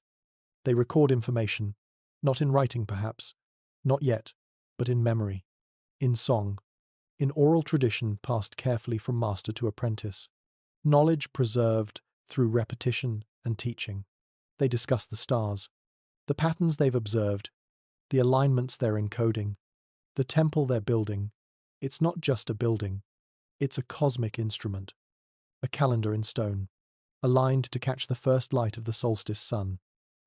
They record information, not in writing perhaps, not yet, but in memory, in song, in oral tradition passed carefully from master to apprentice. Knowledge preserved through repetition and teaching. They discuss the stars, the patterns they've observed, the alignments they're encoding, the temple they're building. It's not just a building, it's a cosmic instrument, a calendar in stone, aligned to catch the first light of the solstice sun,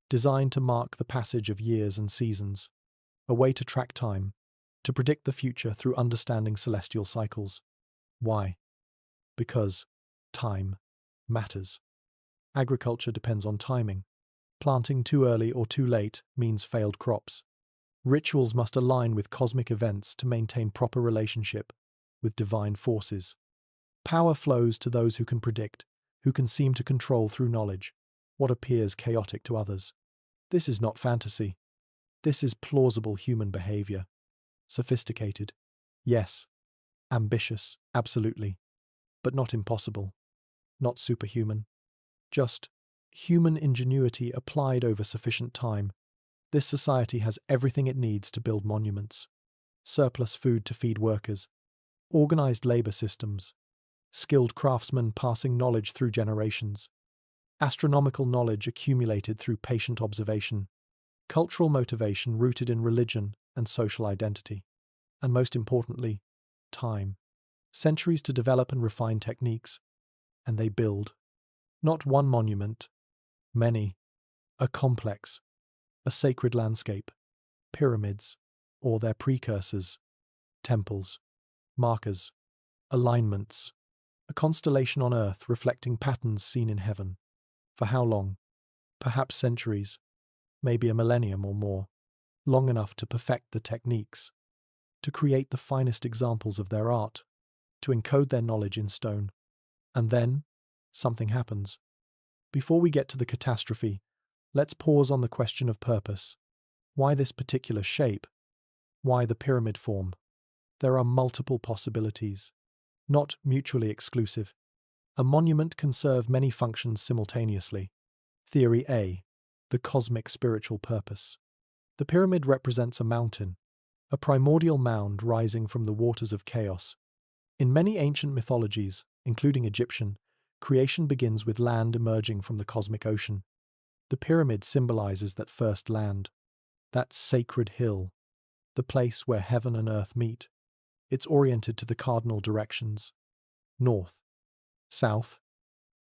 designed to mark the passage of years and seasons, a way to track time, to predict the future through understanding celestial cycles. Why? Because time matters. Agriculture depends on timing. Planting too early or too late means failed crops. Rituals must align with cosmic events to maintain proper relationship with divine forces. Power flows to those who can predict, who can seem to control through knowledge what appears chaotic to others. This is not fantasy. This is plausible human behavior. Sophisticated, yes. Ambitious, absolutely. But not impossible. Not superhuman. Just human ingenuity applied over sufficient time. This society has everything it needs to build monuments. Surplus food to feed workers. Organized labor systems. Skilled craftsmen passing knowledge through generations. Astronomical knowledge accumulated through patient observation. Cultural motivation rooted in religion and social identity. And most importantly, time. Centuries to develop and refine techniques. And they build. Not one monument, many. A complex, a sacred landscape, pyramids, or their precursors, temples, markers, alignments, a constellation on earth reflecting patterns seen in heaven. For how long? Perhaps centuries, maybe a millennium or more, long enough to perfect the techniques, to create the finest examples of their art, to encode their knowledge in stone. And then, something happens. Before we get to the catastrophe, let's pause on the question of purpose. Why this particular shape? Why the pyramid form? There are multiple possibilities, not mutually exclusive. A monument can serve many functions simultaneously. Theory A, the cosmic spiritual purpose. The pyramid represents a mountain, a primordial mound rising from the waters of chaos. In many ancient mythologies, including Egyptian, creation begins with land emerging from the cosmic ocean. The pyramid symbolizes that first land, that sacred hill, the place where heaven and earth meet. It's oriented to the cardinal directions: north, south,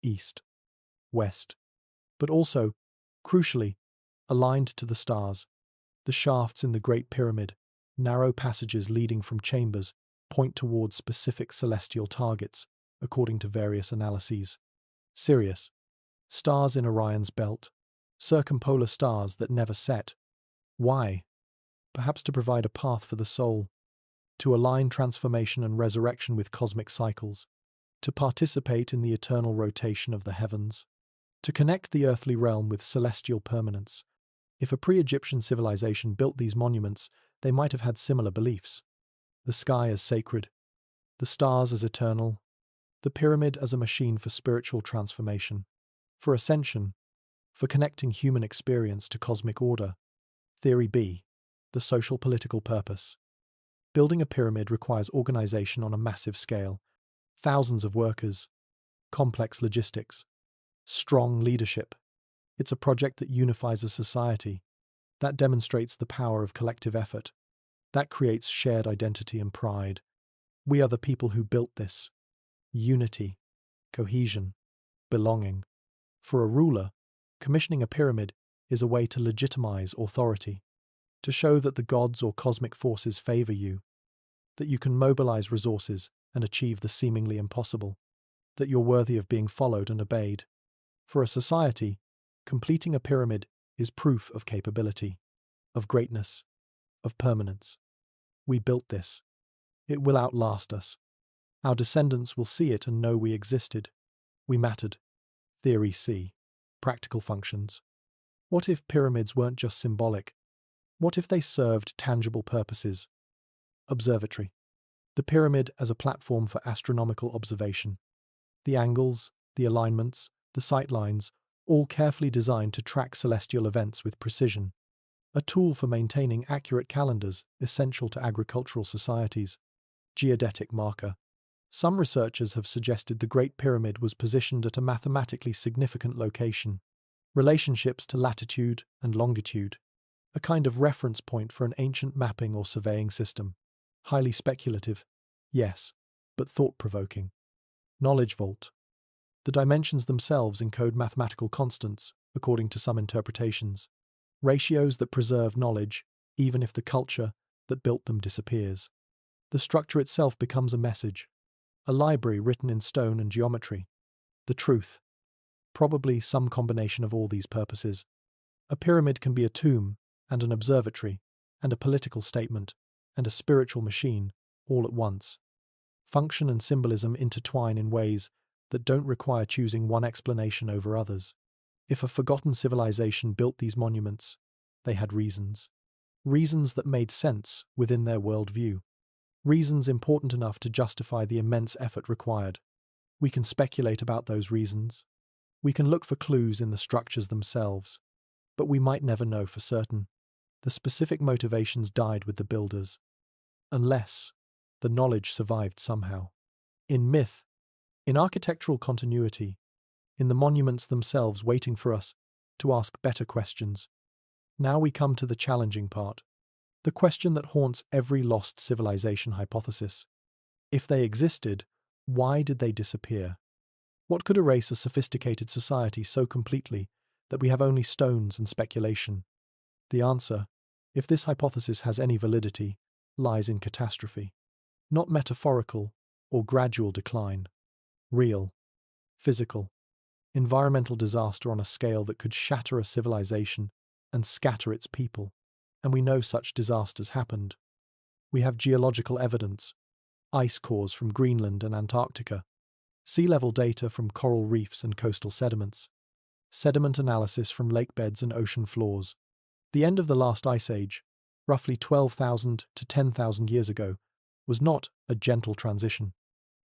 east, west, but also, crucially, aligned to the stars. The shafts in the Great Pyramid, narrow passages leading from chambers, point towards specific celestial targets, according to various analyses. Sirius, stars in Orion's belt, circumpolar stars that never set. Why? Perhaps to provide a path for the soul, to align transformation and resurrection with cosmic cycles, to participate in the eternal rotation of the heavens, to connect the earthly realm with celestial permanence. If a pre-Egyptian civilization built these monuments, they might have had similar beliefs. The sky as sacred, the stars as eternal, the pyramid as a machine for spiritual transformation, for ascension, for connecting human experience to cosmic order. Theory B, the social political purpose. Building a pyramid requires organization on a massive scale, thousands of workers, complex logistics, strong leadership. It's a project that unifies a society, that demonstrates the power of collective effort, that creates shared identity and pride. We are the people who built this. Unity, cohesion, belonging. For a ruler, commissioning a pyramid is a way to legitimize authority, to show that the gods or cosmic forces favor you, that you can mobilize resources and achieve the seemingly impossible, that you're worthy of being followed and obeyed. For a society, completing a pyramid is proof of capability, of greatness, of permanence. We built this. It will outlast us. Our descendants will see it and know we existed. We mattered. Theory C. Practical functions. What if pyramids weren't just symbolic? What if they served tangible purposes? Observatory. The pyramid as a platform for astronomical observation. The angles, the alignments, the sight lines, all carefully designed to track celestial events with precision. A tool for maintaining accurate calendars essential to agricultural societies. Geodetic marker. Some researchers have suggested the Great Pyramid was positioned at a mathematically significant location. Relationships to latitude and longitude. A kind of reference point for an ancient mapping or surveying system. Highly speculative, yes, but thought-provoking. Knowledge vault. The dimensions themselves encode mathematical constants, according to some interpretations. Ratios that preserve knowledge, even if the culture that built them disappears. The structure itself becomes a message. A library written in stone and geometry. The truth. Probably some combination of all these purposes. A pyramid can be a tomb, and an observatory, and a political statement, and a spiritual machine, all at once. Function and symbolism intertwine in ways that don't require choosing one explanation over others. If a forgotten civilization built these monuments, they had reasons. Reasons that made sense within their worldview. Reasons important enough to justify the immense effort required. We can speculate about those reasons. We can look for clues in the structures themselves, but we might never know for certain. The specific motivations died with the builders, unless the knowledge survived somehow. In myth, in architectural continuity, in the monuments themselves waiting for us to ask better questions. Now we come to the challenging part. The question that haunts every lost civilization hypothesis. If they existed, why did they disappear? What could erase a sophisticated society so completely that we have only stones and speculation? The answer, if this hypothesis has any validity, lies in catastrophe. Not metaphorical or gradual decline. Real, physical, environmental disaster on a scale that could shatter a civilization and scatter its people. And we know such disasters happened. We have geological evidence, ice cores from Greenland and Antarctica, sea level data from coral reefs and coastal sediments, sediment analysis from lake beds and ocean floors. The end of the last ice age, roughly 12,000 to 10,000 years ago, was not a gentle transition.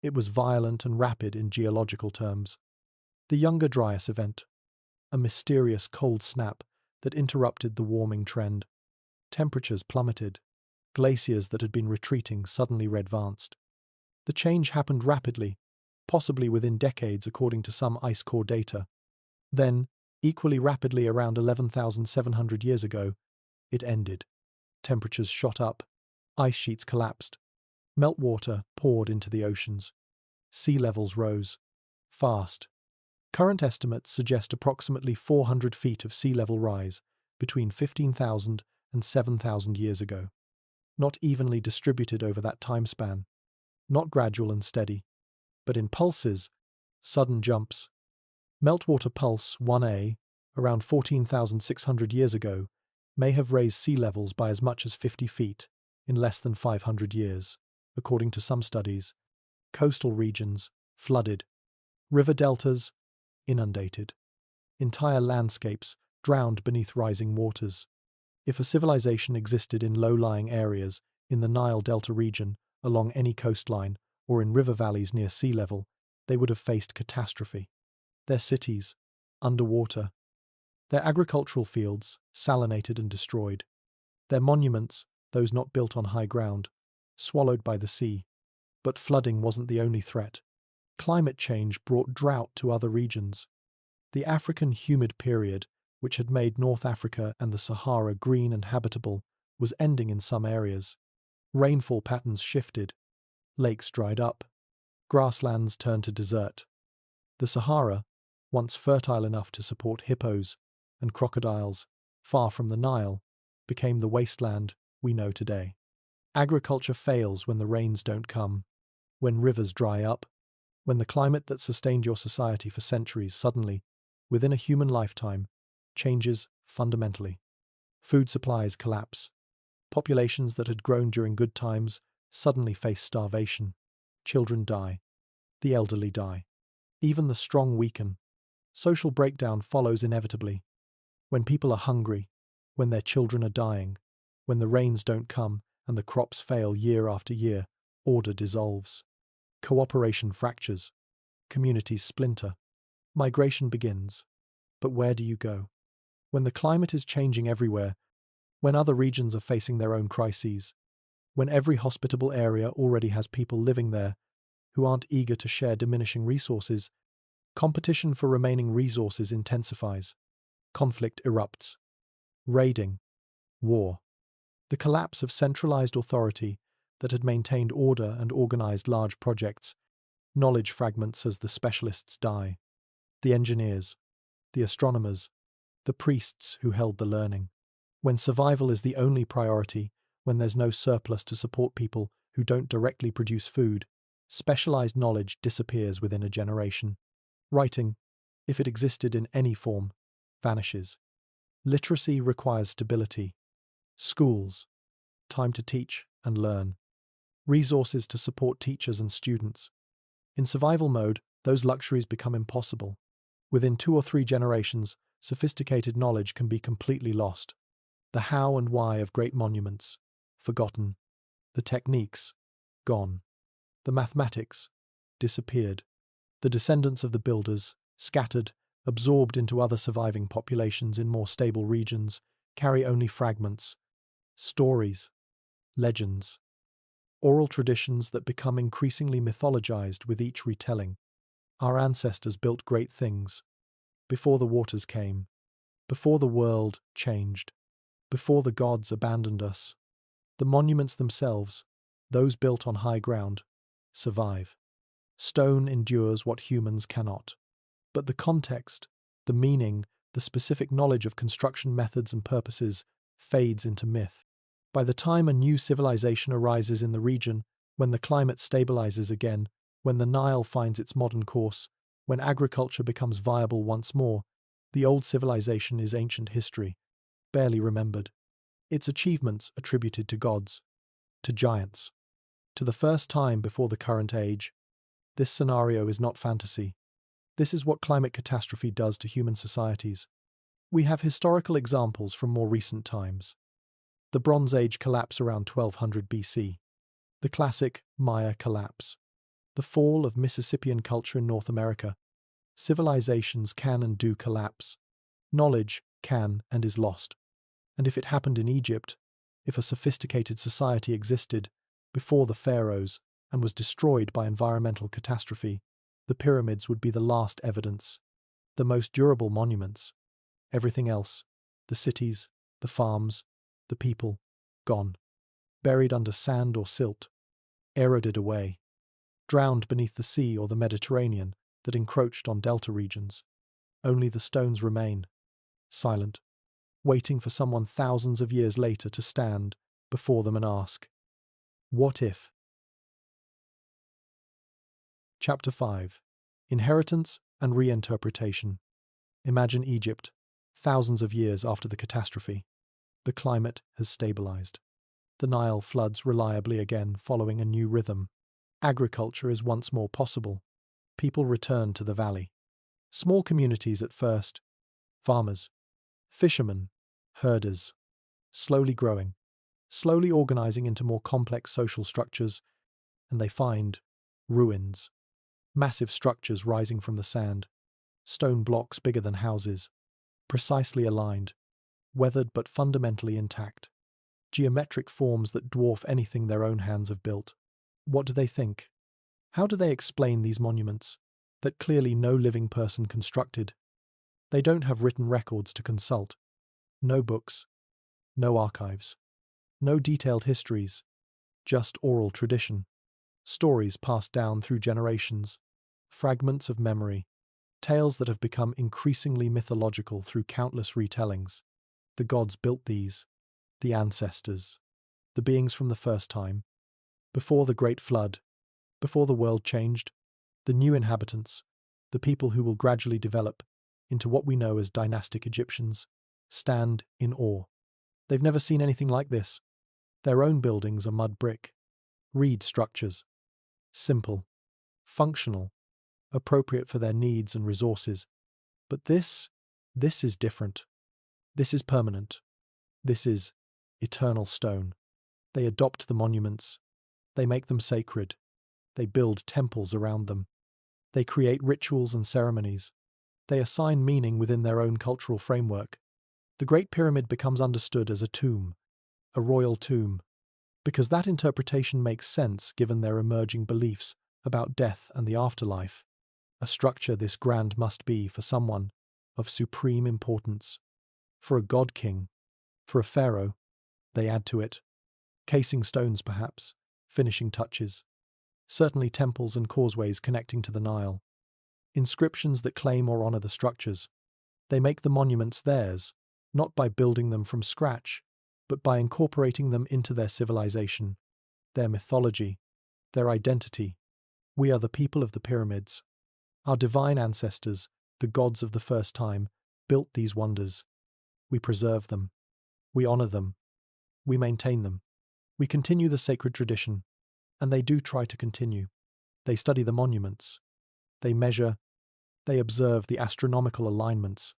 It was violent and rapid in geological terms. The Younger Dryas event, a mysterious cold snap that interrupted the warming trend. Temperatures plummeted. Glaciers that had been retreating suddenly advanced. The change happened rapidly, possibly within decades according to some ice core data. Then, equally rapidly around 11,700 years ago, it ended. Temperatures shot up. Ice sheets collapsed. Meltwater poured into the oceans. Sea levels rose. Fast. Current estimates suggest approximately 400 feet of sea level rise between 15,000 and 7,000 years ago. Not evenly distributed over that time span. Not gradual and steady, but in pulses, sudden jumps. Meltwater pulse 1A, around 14,600 years ago, may have raised sea levels by as much as 50 feet in less than 500 years, according to some studies. Coastal regions, flooded. River deltas, inundated. Entire landscapes drowned beneath rising waters. If a civilization existed in low-lying areas, in the Nile Delta region, along any coastline, or in river valleys near sea level, they would have faced catastrophe. Their cities, underwater. Their agricultural fields, salinated and destroyed. Their monuments, those not built on high ground, swallowed by the sea. But flooding wasn't the only threat. Climate change brought drought to other regions. The African humid period, which had made North Africa and the Sahara green and habitable, was ending in some areas. Rainfall patterns shifted. Lakes dried up. Grasslands turned to desert. The Sahara, once fertile enough to support hippos and crocodiles, far from the Nile, became the wasteland we know today. Agriculture fails when the rains don't come, when rivers dry up, when the climate that sustained your society for centuries suddenly, within a human lifetime, changes fundamentally. Food supplies collapse. Populations that had grown during good times suddenly face starvation. Children die. The elderly die. Even the strong weaken. Social breakdown follows inevitably. When people are hungry, when their children are dying, when the rains don't come and the crops fail year after year, order dissolves. Cooperation fractures. Communities splinter. Migration begins. But where do you go? When the climate is changing everywhere, when other regions are facing their own crises, when every hospitable area already has people living there who aren't eager to share diminishing resources, competition for remaining resources intensifies. Conflict erupts. Raiding. War. The collapse of centralized authority that had maintained order and organized large projects. Knowledge fragments as the specialists die. The engineers. The astronomers. The priests who held the learning. When survival is the only priority, when there's no surplus to support people who don't directly produce food, specialized knowledge disappears within a generation. Writing, if it existed in any form, vanishes. Literacy requires stability. Schools, time to teach and learn. Resources to support teachers and students. In survival mode, those luxuries become impossible. Within 2 or 3 generations, sophisticated knowledge can be completely lost. The how and why of great monuments, forgotten. The techniques, gone. The mathematics, disappeared. The descendants of the builders, scattered, absorbed into other surviving populations in more stable regions, carry only fragments, stories, legends, oral traditions that become increasingly mythologized with each retelling. Our ancestors built great things, before the waters came, before the world changed, before the gods abandoned us. The monuments themselves, those built on high ground, survive. Stone endures what humans cannot. But the context, the meaning, the specific knowledge of construction methods and purposes fades into myth. By the time a new civilization arises in the region, when the climate stabilizes again, when the Nile finds its modern course, when agriculture becomes viable once more, the old civilization is ancient history, barely remembered. Its achievements attributed to gods, to giants, to the first time before the current age. This scenario is not fantasy. This is what climate catastrophe does to human societies. We have historical examples from more recent times. The Bronze Age collapse around 1200 BC. The classic Maya collapse. The fall of Mississippian culture in North America. Civilizations can and do collapse. Knowledge can and is lost. And if it happened in Egypt, if a sophisticated society existed before the pharaohs and was destroyed by environmental catastrophe, the pyramids would be the last evidence, the most durable monuments. Everything else, the cities, the farms, the people, gone, buried under sand or silt, eroded away, drowned beneath the sea or the Mediterranean that encroached on delta regions. Only the stones remain, silent, waiting for someone thousands of years later to stand before them and ask, what if? Chapter 5. Inheritance and Reinterpretation. Imagine Egypt, thousands of years after the catastrophe. The climate has stabilized. The Nile floods reliably again following a new rhythm. Agriculture is once more possible. People return to the valley. Small communities at first. Farmers, fishermen, herders. Slowly growing. Slowly organizing into more complex social structures. And they find ruins. Massive structures rising from the sand. Stone blocks bigger than houses. Precisely aligned. Weathered but fundamentally intact. Geometric forms that dwarf anything their own hands have built. What do they think? How do they explain these monuments that clearly no living person constructed? They don't have written records to consult. No books. No archives. No detailed histories. Just oral tradition. Stories passed down through generations. Fragments of memory. tales that have become increasingly mythological through countless retellings. The gods built these, the ancestors, the beings from the first time, before the great flood, before the world changed, the new inhabitants, the people who will gradually develop into what we know as dynastic Egyptians, stand in awe. They've never seen anything like this. Their own buildings are mud brick, reed structures, simple, functional, appropriate for their needs and resources. But this is different. This is permanent. This is eternal stone. They adopt the monuments. They make them sacred. They build temples around them. They create rituals and ceremonies. They assign meaning within their own cultural framework. The Great Pyramid becomes understood as a tomb, a royal tomb, because that interpretation makes sense given their emerging beliefs about death and the afterlife. A structure this grand must be for someone of supreme importance. For a god-king, for a pharaoh, they add to it. Casing stones, perhaps, finishing touches. Certainly temples and causeways connecting to the Nile. Inscriptions that claim or honor the structures. They make the monuments theirs, not by building them from scratch, but by incorporating them into their civilization, their mythology, their identity. We are the people of the pyramids. Our divine ancestors, the gods of the first time, built these wonders. We preserve them. We honor them. We maintain them. We continue the sacred tradition, and they do try to continue. They study the monuments. They measure. They observe the astronomical alignments.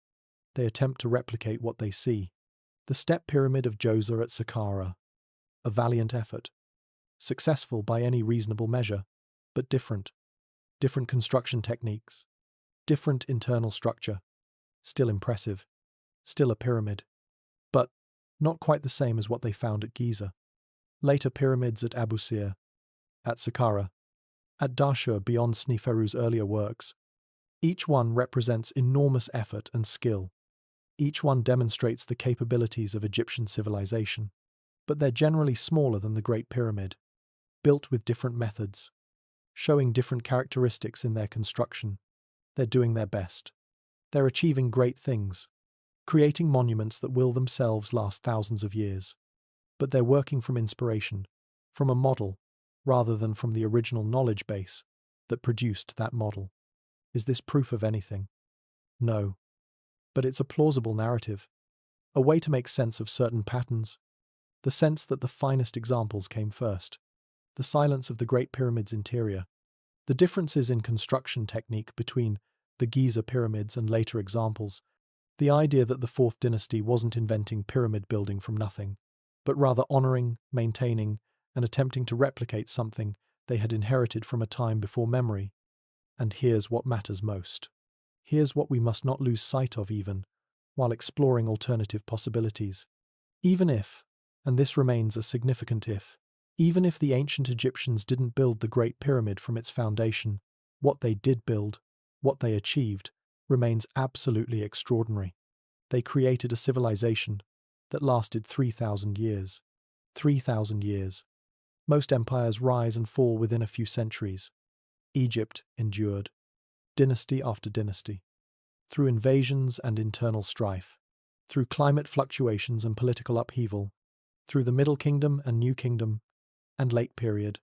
They attempt to replicate what they see. The step pyramid of Giza at Saqqara. A valiant effort. Successful by any reasonable measure, but different. Different construction techniques. Different internal structure. Still impressive. Still a pyramid. But not quite the same as what they found at Giza. Later pyramids at Abu Sir, at Saqqara, at Dashur beyond Sneferu's earlier works. Each one represents enormous effort and skill. Each one demonstrates the capabilities of Egyptian civilization. But they're generally smaller than the Great Pyramid, built with different methods, showing different characteristics in their construction. They're doing their best. They're achieving great things, creating monuments that will themselves last thousands of years. But they're working from inspiration, from a model, rather than from the original knowledge base that produced that model. Is this proof of anything? No. But it's a plausible narrative, a way to make sense of certain patterns, the sense that the finest examples came first, the silence of the Great Pyramid's interior, the differences in construction technique between the Giza pyramids and later examples, the idea that the Fourth Dynasty wasn't inventing pyramid building from nothing, but rather honoring, maintaining, and attempting to replicate something they had inherited from a time before memory. And here's what matters most. Here's what we must not lose sight of even, while exploring alternative possibilities. Even if, and this remains a significant if, even if the ancient Egyptians didn't build the Great Pyramid from its foundation, what they did build, what they achieved, remains absolutely extraordinary. They created a civilization that lasted 3,000 years. 3,000 years. Most empires rise and fall within a few centuries. Egypt endured, dynasty after dynasty, through invasions and internal strife, through climate fluctuations and political upheaval, through the Middle Kingdom and New Kingdom, and late period.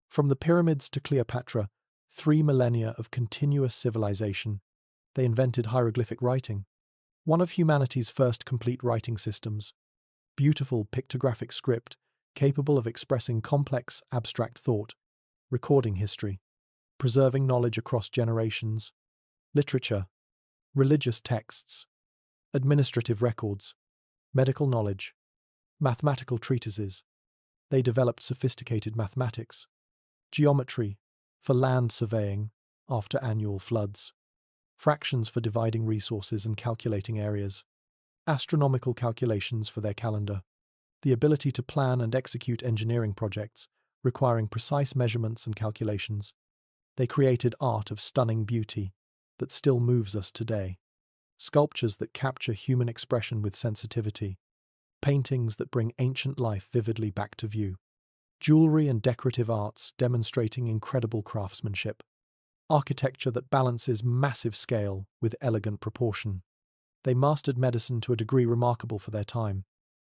From the pyramids to Cleopatra, 3 millennia of continuous civilization. They invented hieroglyphic writing, one of humanity's first complete writing systems. Beautiful pictographic script, capable of expressing complex, abstract thought, recording history, preserving knowledge across generations, literature, religious texts, administrative records, medical knowledge, mathematical treatises. They developed sophisticated mathematics, geometry for land surveying after annual floods, fractions for dividing resources and calculating areas, astronomical calculations for their calendar, the ability to plan and execute engineering projects requiring precise measurements and calculations. They created art of stunning beauty that still moves us today, sculptures that capture human expression with sensitivity, paintings that bring ancient life vividly back to view, jewelry and decorative arts demonstrating incredible craftsmanship. architecture that balances massive scale with elegant proportion. They mastered medicine to a degree remarkable for their time.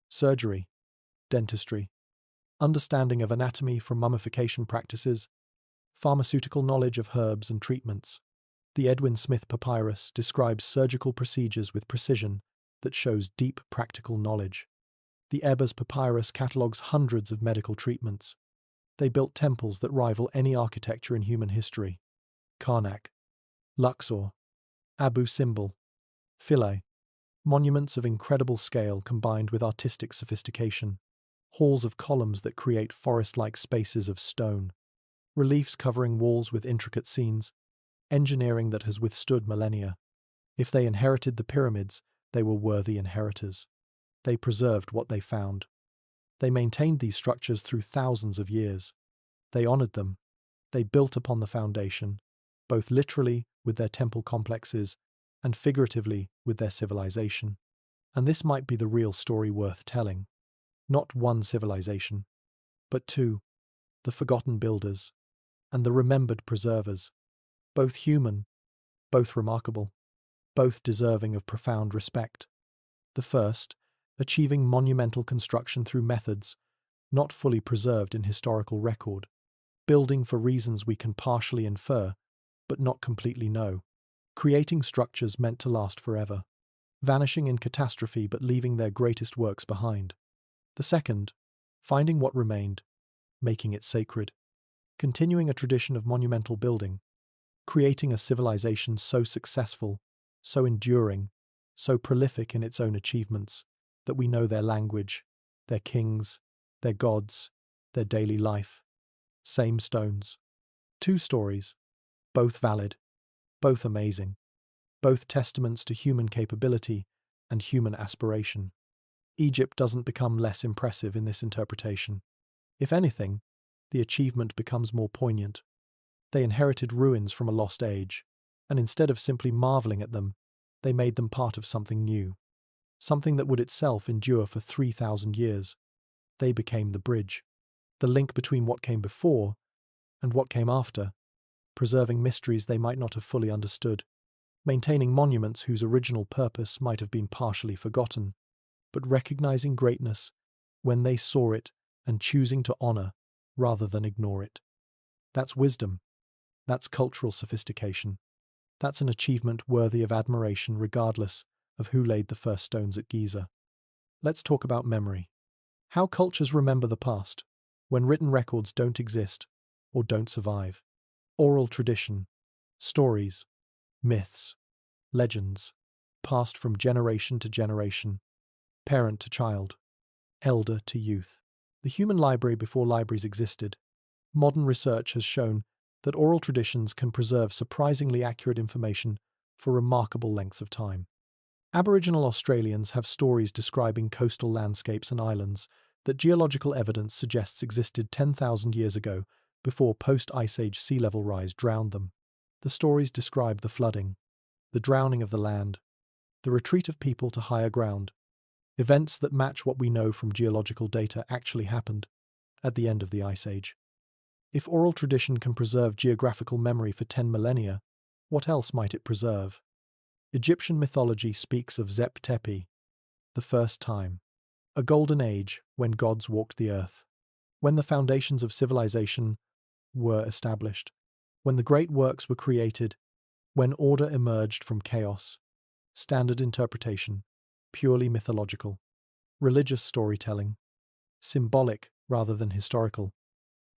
Surgery, dentistry, understanding of anatomy from mummification practices, pharmaceutical knowledge of herbs and treatments. The Edwin Smith Papyrus describes surgical procedures with precision that shows deep practical knowledge. The Ebers Papyrus catalogues hundreds of medical treatments. They built temples that rival any architecture in human history. Karnak, Luxor, Abu Simbel, Philae, monuments of incredible scale combined with artistic sophistication. Halls of columns that create forest-like spaces of stone. Reliefs covering walls with intricate scenes. Engineering that has withstood millennia. If they inherited the pyramids, they were worthy inheritors. They preserved what they found. They maintained these structures through thousands of years. They honored them. They built upon the foundation, both literally with their temple complexes and figuratively with their civilization. And this might be the real story worth telling. Not one civilization, but two, the forgotten builders and the remembered preservers, both human, both remarkable, both deserving of profound respect. The first, achieving monumental construction through methods not fully preserved in historical record, building for reasons we can partially infer, but not completely know, creating structures meant to last forever, vanishing in catastrophe but leaving their greatest works behind. The second, finding what remained, making it sacred, continuing a tradition of monumental building, creating a civilization so successful, so enduring, so prolific in its own achievements, that we know their language, their kings, their gods, their daily life. Same stones. Two stories, both valid, both amazing, both testaments to human capability and human aspiration. Egypt doesn't become less impressive in this interpretation. If anything, the achievement becomes more poignant. They inherited ruins from a lost age, and instead of simply marveling at them, they made them part of something new, something that would itself endure for 3,000 years. They became the bridge, the link between what came before and what came after, preserving mysteries they might not have fully understood, maintaining monuments whose original purpose might have been partially forgotten, but recognizing greatness when they saw it and choosing to honor rather than ignore it. That's wisdom. That's cultural sophistication. That's an achievement worthy of admiration regardless of who laid the first stones at Giza. Let's talk about memory. How cultures remember the past when written records don't exist or don't survive. Oral tradition, stories, myths, legends, passed from generation to generation, parent to child, elder to youth. The human library before libraries existed. Modern research has shown that oral traditions can preserve surprisingly accurate information for remarkable lengths of time. Aboriginal Australians have stories describing coastal landscapes and islands that geological evidence suggests existed 10,000 years ago before post-Ice Age sea level rise drowned them. The stories describe the flooding, the drowning of the land, the retreat of people to higher ground. Events that match what we know from geological data actually happened at the end of the Ice Age. If oral tradition can preserve geographical memory for 10 millennia, what else might it preserve? Egyptian mythology speaks of Zep Tepi, the first time, a golden age when gods walked the earth, when the foundations of civilization were established, when the great works were created, when order emerged from chaos. Standard interpretation, purely mythological. Religious storytelling, symbolic rather than historical.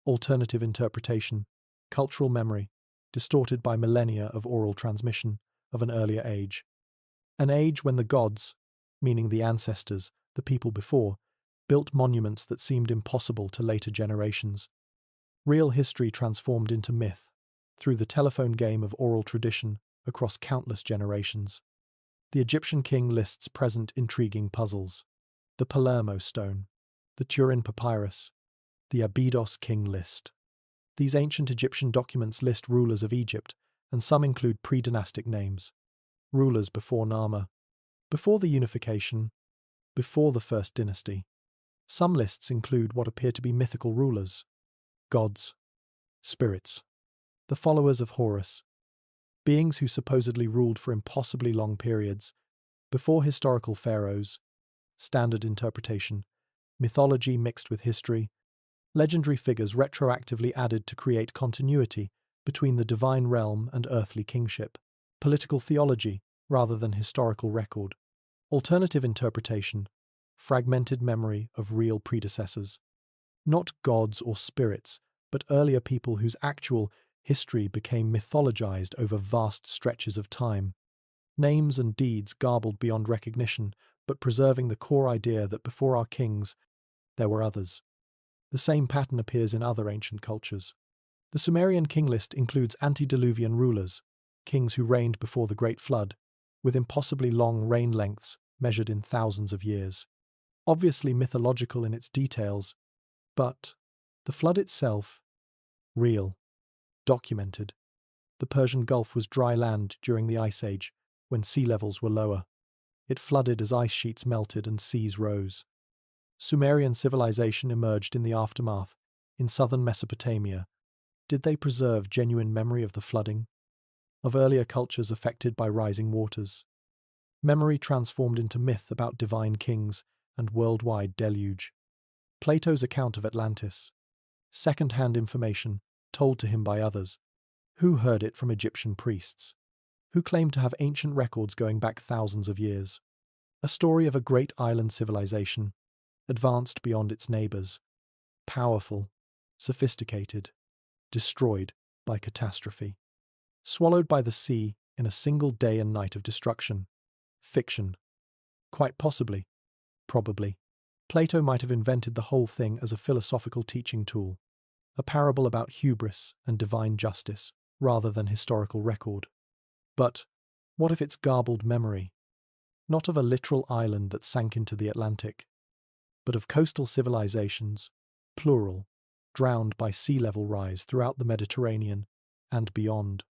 Alternative interpretation, cultural memory, distorted by millennia of oral transmission of an earlier age. An age when the gods, meaning the ancestors, the people before, built monuments that seemed impossible to later generations. Real history transformed into myth through the telephone game of oral tradition across countless generations. The Egyptian king lists present intriguing puzzles. The Palermo stone, the Turin papyrus, the Abydos king list. These ancient Egyptian documents list rulers of Egypt, and some include pre-dynastic names. Rulers before Nama, before the unification, before the first dynasty. Some lists include what appear to be mythical rulers, gods, spirits, the followers of Horus, beings who supposedly ruled for impossibly long periods, before historical pharaohs, standard interpretation, mythology mixed with history, legendary figures retroactively added to create continuity between the divine realm and earthly kingship, political theology rather than historical record, alternative interpretation, fragmented memory of real predecessors, not gods or spirits, but earlier people whose actual history became mythologized over vast stretches of time, names and deeds garbled beyond recognition, but preserving the core idea that before our kings, there were others. The same pattern appears in other ancient cultures. The Sumerian king list includes antediluvian rulers, kings who reigned before the Great Flood, with impossibly long reign lengths measured in thousands of years. Obviously mythological in its details, but the flood itself, real, documented. The Persian Gulf was dry land during the Ice Age, when sea levels were lower. It flooded as ice sheets melted and seas rose. Sumerian civilization emerged in the aftermath, in southern Mesopotamia. Did they preserve genuine memory of the flooding? Of earlier cultures affected by rising waters? Memory transformed into myth about divine kings and worldwide deluge. Plato's account of Atlantis. Second-hand information, told to him by others. Who heard it from Egyptian priests? Who claimed to have ancient records going back thousands of years? A story of a great island civilization, advanced beyond its neighbors, powerful, sophisticated, destroyed by catastrophe, swallowed by the sea in a single day and night of destruction. Fiction. Quite possibly, probably, Plato might have invented the whole thing as a philosophical teaching tool, a parable about hubris and divine justice, rather than historical record. But what if it's garbled memory, not of a literal island that sank into the Atlantic, but of coastal civilizations, plural, drowned by sea level rise throughout the Mediterranean and beyond.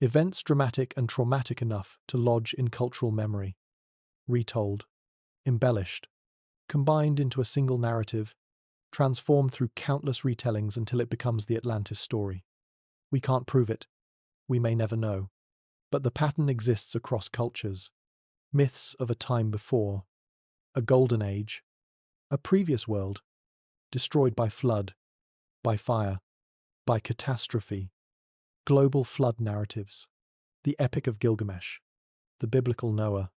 Events dramatic and traumatic enough to lodge in cultural memory, retold, embellished, combined into a single narrative, transformed through countless retellings until it becomes the Atlantis story. We can't prove it, we may never know, but the pattern exists across cultures. Myths of a time before, a golden age, a previous world, destroyed by flood, by fire, by catastrophe, global flood narratives, the Epic of Gilgamesh, the biblical Noah,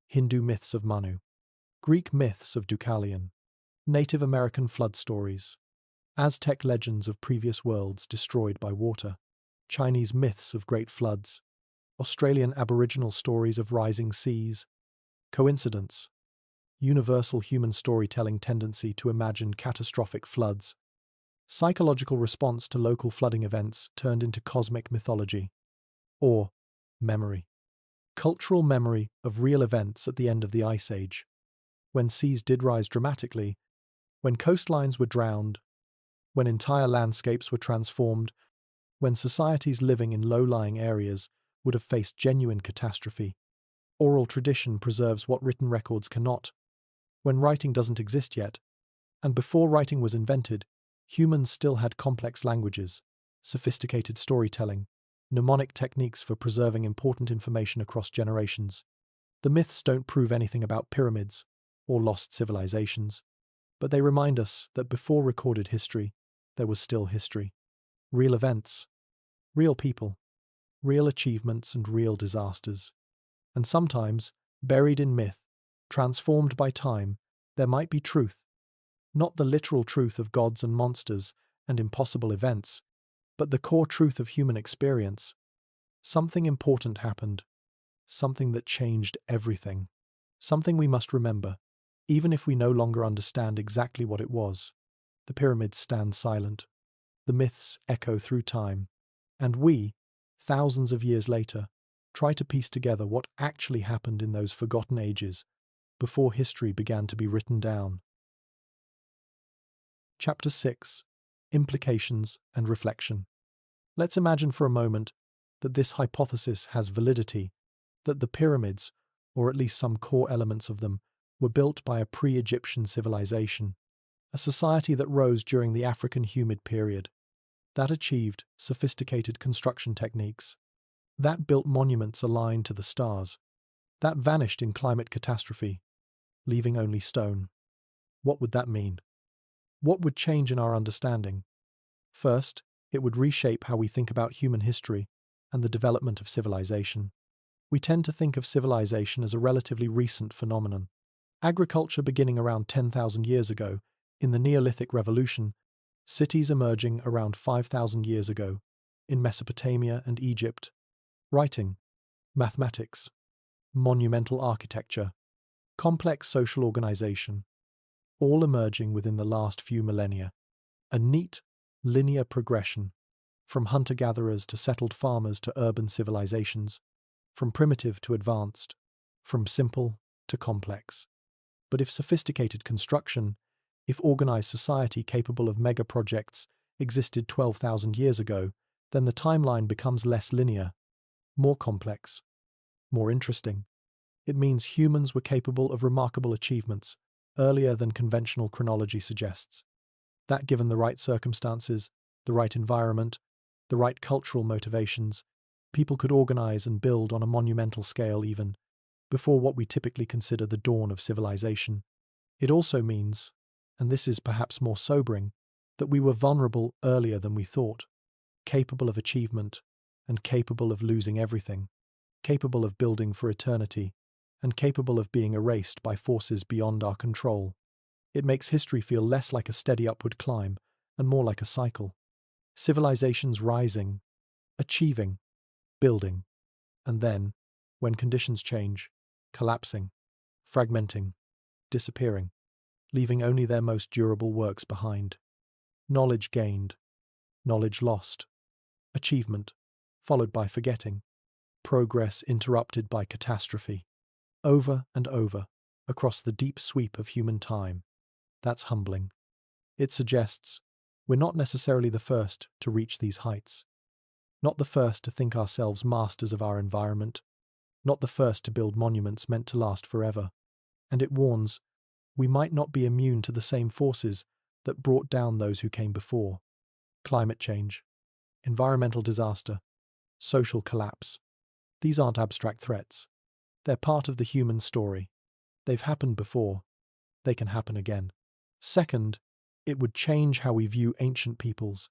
Hindu myths of Manu, Greek myths of Deucalion, Native American flood stories, Aztec legends of previous worlds destroyed by water, Chinese myths of great floods, Australian Aboriginal stories of rising seas. Coincidence? Universal human storytelling tendency to imagine catastrophic floods. Psychological response to local flooding events turned into cosmic mythology. Or memory. Cultural memory of real events at the end of the Ice Age, when seas did rise dramatically, when coastlines were drowned, when entire landscapes were transformed, when societies living in low-lying areas would have faced genuine catastrophe. Oral tradition preserves what written records cannot. When writing doesn't exist yet, and before writing was invented, humans still had complex languages, sophisticated storytelling, mnemonic techniques for preserving important information across generations. The myths don't prove anything about pyramids or lost civilizations, but they remind us that before recorded history, there was still history. Real events, real people, real achievements and real disasters. And sometimes, buried in myth, transformed by time, there might be truth. Not the literal truth of gods and monsters and impossible events, but the core truth of human experience. Something important happened. Something that changed everything. Something we must remember, even if we no longer understand exactly what it was. The pyramids stand silent. The myths echo through time. And we, thousands of years later, try to piece together what actually happened in those forgotten ages before history began to be written down. Chapter 6. Implications and Reflection. Let's imagine for a moment that this hypothesis has validity, that the pyramids, or at least some core elements of them, were built by a pre-Egyptian civilization, a society that rose during the African humid period, that achieved sophisticated construction techniques, That built monuments aligned to the stars. That vanished in climate catastrophe, leaving only stone. What would that mean? What would change in our understanding? First, it would reshape how we think about human history and the development of civilization. We tend to think of civilization as a relatively recent phenomenon. Agriculture beginning around 10,000 years ago, in the Neolithic Revolution, cities emerging around 5,000 years ago, in Mesopotamia and Egypt, writing, mathematics, monumental architecture, complex social organization, all emerging within the last few millennia. A neat, linear progression, from hunter-gatherers to settled farmers to urban civilizations, from primitive to advanced, from simple to complex. But if sophisticated construction, if organized society capable of mega projects existed 12,000 years ago, then the timeline becomes less linear, more complex, more interesting. It means humans were capable of remarkable achievements earlier than conventional chronology suggests. That given the right circumstances, the right environment, the right cultural motivations, people could organize and build on a monumental scale even before what we typically consider the dawn of civilization. It also means, and this is perhaps more sobering, that we were vulnerable earlier than we thought, capable of achievement and capable of losing everything, capable of building for eternity, and capable of being erased by forces beyond our control. It makes history feel less like a steady upward climb and more like a cycle. Civilizations rising, achieving, building, and then, when conditions change, collapsing, fragmenting, disappearing, leaving only their most durable works behind. Knowledge gained, knowledge lost, achievement, followed by forgetting, progress interrupted by catastrophe, over and over, across the deep sweep of human time. That's humbling. It suggests we're not necessarily the first to reach these heights, not the first to think ourselves masters of our environment, not the first to build monuments meant to last forever. And it warns, we might not be immune to the same forces that brought down those who came before. Climate change, environmental disaster, social collapse. These aren't abstract threats. They're part of the human story. They've happened before. They can happen again. Second, it would change how we view ancient peoples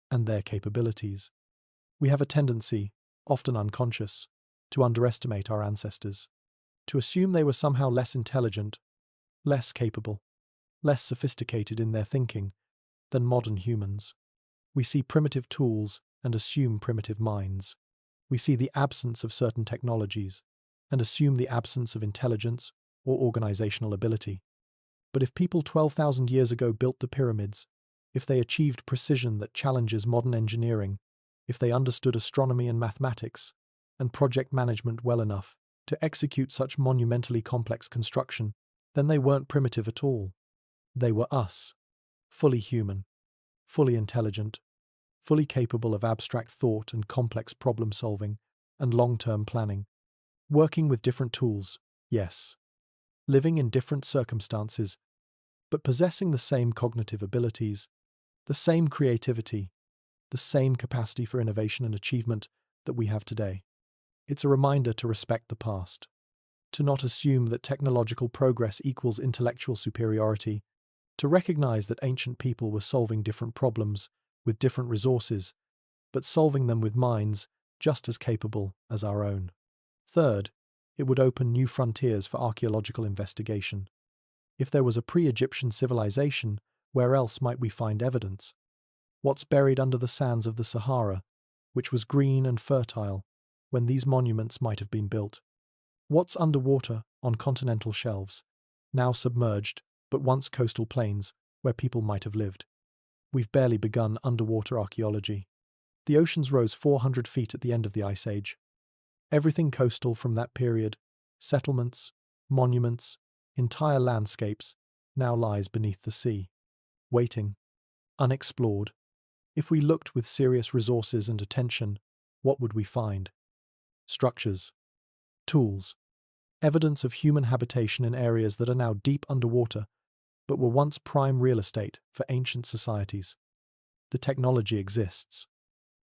and their capabilities. We have a tendency, often unconscious, to underestimate our ancestors, to assume they were somehow less intelligent, less capable, less sophisticated in their thinking than modern humans. We see primitive tools and assume primitive minds. We see the absence of certain technologies and assume the absence of intelligence or organizational ability. But if people 12,000 years ago built the pyramids, if they achieved precision that challenges modern engineering, if they understood astronomy and mathematics and project management well enough to execute such monumentally complex construction, then they weren't primitive at all. They were us, fully human, fully intelligent, fully capable of abstract thought and complex problem solving and long-term planning, working with different tools, yes, living in different circumstances, but possessing the same cognitive abilities, the same creativity, the same capacity for innovation and achievement that we have today. It's a reminder to respect the past, to not assume that technological progress equals intellectual superiority, to recognize that ancient people were solving different problems with different resources, but solving them with minds just as capable as our own. Third, it would open new frontiers for archaeological investigation. If there was a pre-Egyptian civilization, where else might we find evidence? What's buried under the sands of the Sahara, which was green and fertile when these monuments might have been built? What's underwater on continental shelves, now submerged, but once coastal plains where people might have lived? We've barely begun underwater archaeology. The oceans rose 400 feet at the end of the Ice Age. Everything coastal from that period, settlements, monuments, entire landscapes, now lies beneath the sea, waiting, unexplored. If we looked with serious resources and attention, what would we find? Structures, tools, evidence of human habitation in areas that are now deep underwater, but were once prime real estate for ancient societies. The technology exists.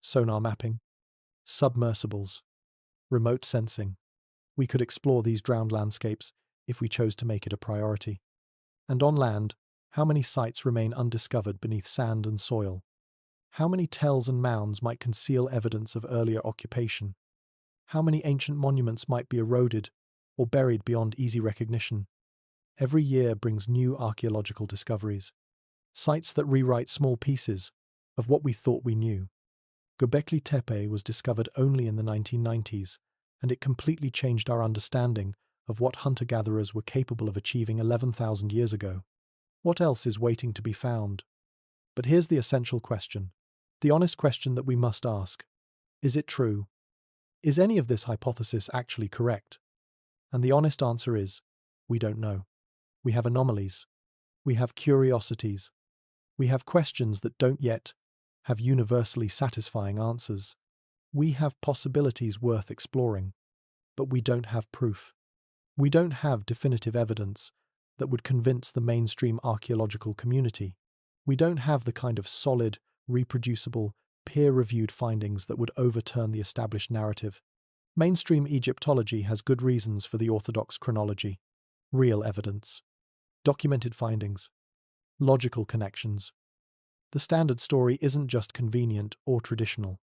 Sonar mapping, submersibles, remote sensing. We could explore these drowned landscapes if we chose to make it a priority. And on land, how many sites remain undiscovered beneath sand and soil? How many tells and mounds might conceal evidence of earlier occupation? How many ancient monuments might be eroded or buried beyond easy recognition? Every year brings new archaeological discoveries, sites that rewrite small pieces of what we thought we knew. Göbekli Tepe was discovered only in the 1990s, and it completely changed our understanding of what hunter-gatherers were capable of achieving 11,000 years ago. What else is waiting to be found? But here's the essential question, the honest question that we must ask. Is it true? Is any of this hypothesis actually correct? And the honest answer is, we don't know. We have anomalies. We have curiosities. We have questions that don't yet have universally satisfying answers. We have possibilities worth exploring, but we don't have proof. We don't have definitive evidence that would convince the mainstream archaeological community. We don't have the kind of solid, reproducible, peer-reviewed findings that would overturn the established narrative. Mainstream Egyptology has good reasons for the orthodox chronology. Real evidence. Documented findings. Logical connections. The standard story isn't just convenient or traditional.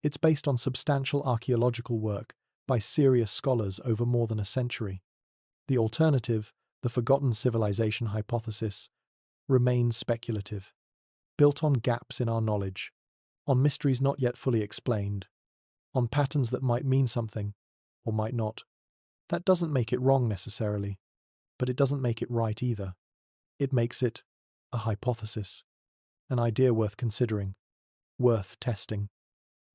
It's based on substantial archaeological work by serious scholars over more than a century. The alternative, the forgotten civilization hypothesis, remains speculative, built on gaps in our knowledge, on mysteries not yet fully explained, on patterns that might mean something or might not. That doesn't make it wrong necessarily, but it doesn't make it right either. It makes it a hypothesis, an idea worth considering, worth testing,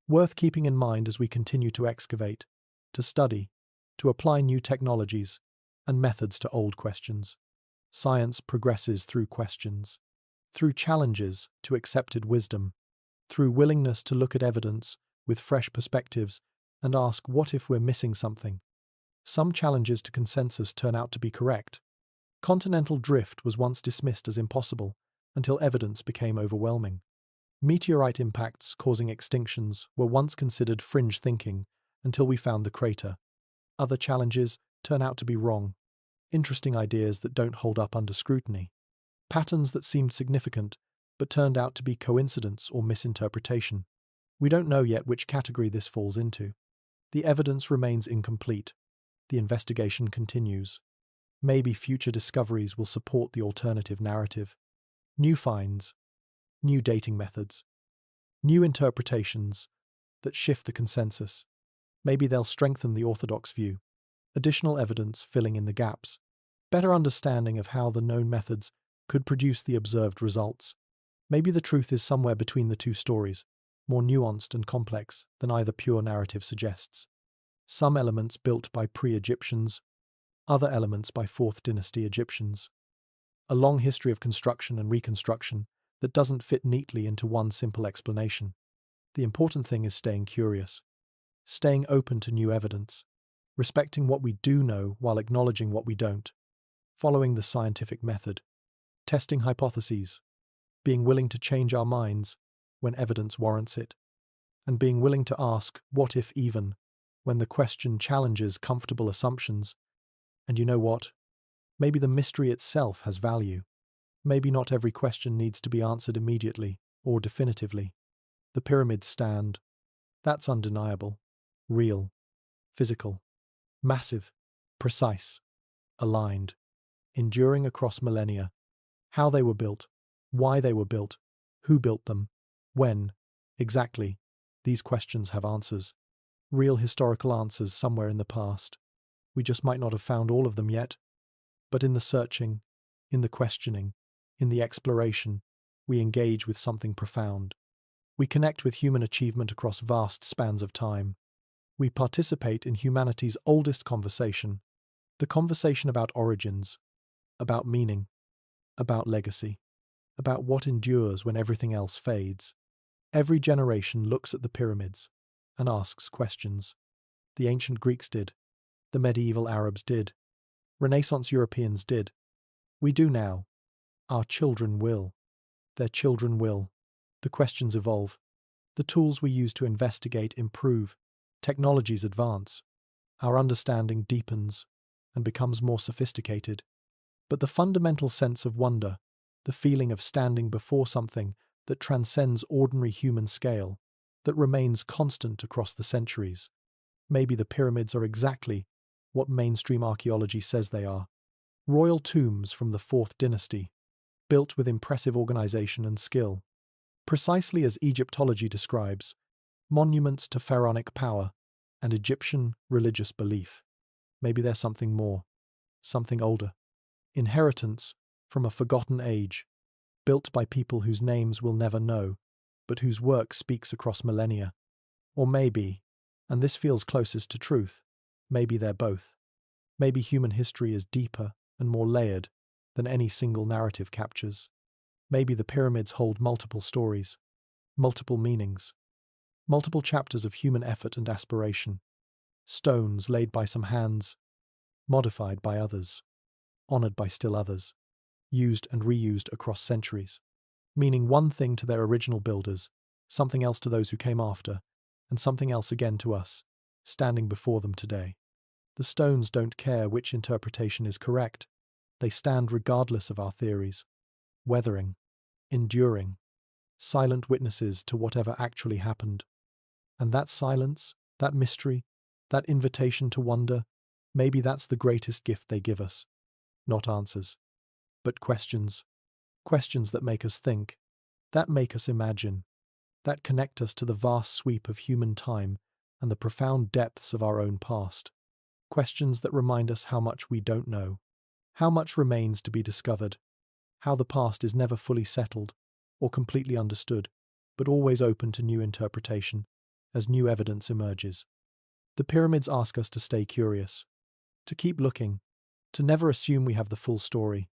worth keeping in mind as we continue to excavate, to study, to apply new technologies and methods to old questions. Science progresses through questions, through challenges to accepted wisdom, through willingness to look at evidence with fresh perspectives and ask, what if we're missing something? Some challenges to consensus turn out to be correct. Continental drift was once dismissed as impossible until evidence became overwhelming. Meteorite impacts causing extinctions were once considered fringe thinking until we found the crater. Other challenges turn out to be wrong. Interesting ideas that don't hold up under scrutiny. Patterns that seemed significant but turned out to be coincidence or misinterpretation. We don't know yet which category this falls into. The evidence remains incomplete. The investigation continues. Maybe future discoveries will support the alternative narrative. New finds, new dating methods, new interpretations that shift the consensus. Maybe they'll strengthen the orthodox view. Additional evidence filling in the gaps. Better understanding of how the known methods could produce the observed results. Maybe the truth is somewhere between the two stories, more nuanced and complex than either pure narrative suggests. Some elements built by pre-Egyptians, other elements by 4th dynasty Egyptians. A long history of construction and reconstruction that doesn't fit neatly into one simple explanation. The important thing is staying curious, staying open to new evidence, respecting what we do know while acknowledging what we don't, following the scientific method, testing hypotheses, being willing to change our minds when evidence warrants it, and being willing to ask, what if even, when the question challenges comfortable assumptions. And you know what? Maybe the mystery itself has value. Maybe not every question needs to be answered immediately or definitively. The pyramids stand. That's undeniable. Real. Physical. Massive. Precise. Aligned. Enduring across millennia. How they were built. Why they were built. Who built them. When. Exactly. These questions have answers. Real historical answers somewhere in the past. We just might not have found all of them yet. But in the searching, in the questioning, in the exploration, we engage with something profound. We connect with human achievement across vast spans of time. We participate in humanity's oldest conversation, the conversation about origins, about meaning, about legacy, about what endures when everything else fades. Every generation looks at the pyramids and asks questions. The ancient Greeks did. The medieval Arabs did. Renaissance Europeans did. We do now. Our children will. Their children will. The questions evolve. The tools we use to investigate improve. Technologies advance. Our understanding deepens and becomes more sophisticated. But the fundamental sense of wonder, the feeling of standing before something that transcends ordinary human scale, that remains constant across the centuries. Maybe the pyramids are exactly what mainstream archaeology says they are. Royal tombs from the Fourth Dynasty, built with impressive organization and skill. Precisely as Egyptology describes, monuments to pharaonic power and Egyptian religious belief. Maybe there's something more, something older. Inheritance from a forgotten age, built by people whose names we'll never know, but whose work speaks across millennia. Or maybe, and this feels closest to truth, maybe they're both. Maybe human history is deeper and more layered than any single narrative captures. Maybe the pyramids hold multiple stories, multiple meanings, multiple chapters of human effort and aspiration. Stones laid by some hands, modified by others, honored by still others, used and reused across centuries, meaning one thing to their original builders, something else to those who came after, and something else again to us, standing before them today. The stones don't care which interpretation is correct. They stand regardless of our theories, weathering, enduring, silent witnesses to whatever actually happened. And that silence, that mystery, that invitation to wonder, maybe that's the greatest gift they give us. Not answers, but questions. Questions that make us think, that make us imagine, that connect us to the vast sweep of human time and the profound depths of our own past. Questions that remind us how much we don't know, how much remains to be discovered, how the past is never fully settled or completely understood, but always open to new interpretation as new evidence emerges. The pyramids ask us to stay curious, to keep looking, to never assume we have the full story,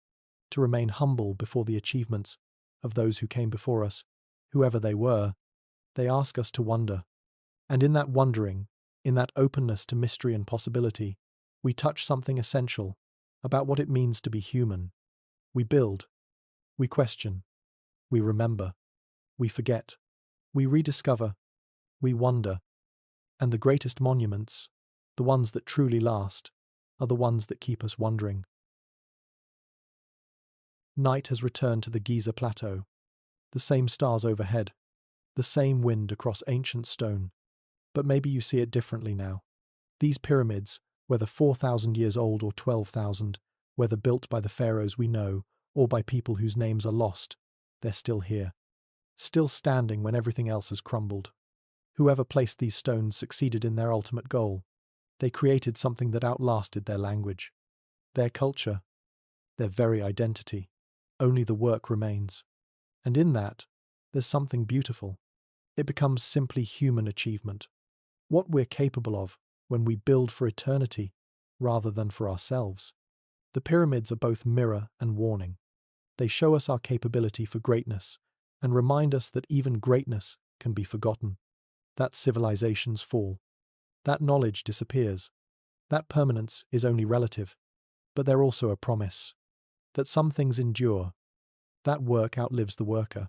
to remain humble before the achievements of those who came before us, whoever they were. They ask us to wonder. And in that wondering, in that openness to mystery and possibility, we touch something essential about what it means to be human. We build, we question, we remember, we forget, we rediscover, we wonder. And the greatest monuments, the ones that truly last, are the ones that keep us wondering. Night has returned to the Giza plateau. The same stars overhead, the same wind across ancient stone. But maybe you see it differently now. These pyramids, whether 4,000 years old or 12,000, whether built by the pharaohs we know or by people whose names are lost, they're still here. Still standing when everything else has crumbled. Whoever placed these stones succeeded in their ultimate goal. They created something that outlasted their language, their culture, their very identity. Only the work remains. And in that, there's something beautiful. It becomes simply human achievement. What we're capable of when we build for eternity rather than for ourselves. The pyramids are both mirror and warning. They show us our capability for greatness and remind us that even greatness can be forgotten. That civilizations fall. That knowledge disappears. That permanence is only relative. But they're also a promise. That some things endure. That work outlives the worker.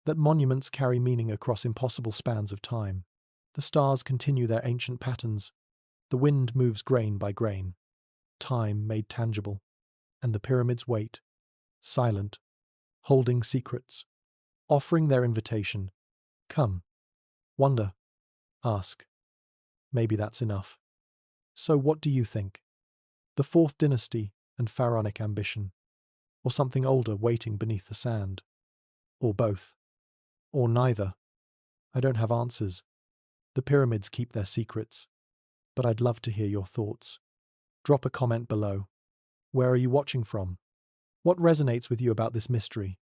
That monuments carry meaning across impossible spans of time. The stars continue their ancient patterns. The wind moves grain by grain. Time made tangible. And the pyramids wait, silent, holding secrets, offering their invitation. Come, wonder, ask. Maybe that's enough. So what do you think? The Fourth Dynasty and pharaonic ambition? Or something older waiting beneath the sand? Or both? Or neither? I don't have answers. The pyramids keep their secrets. But I'd love to hear your thoughts. Drop a comment below. Where are you watching from? What resonates with you about this mystery?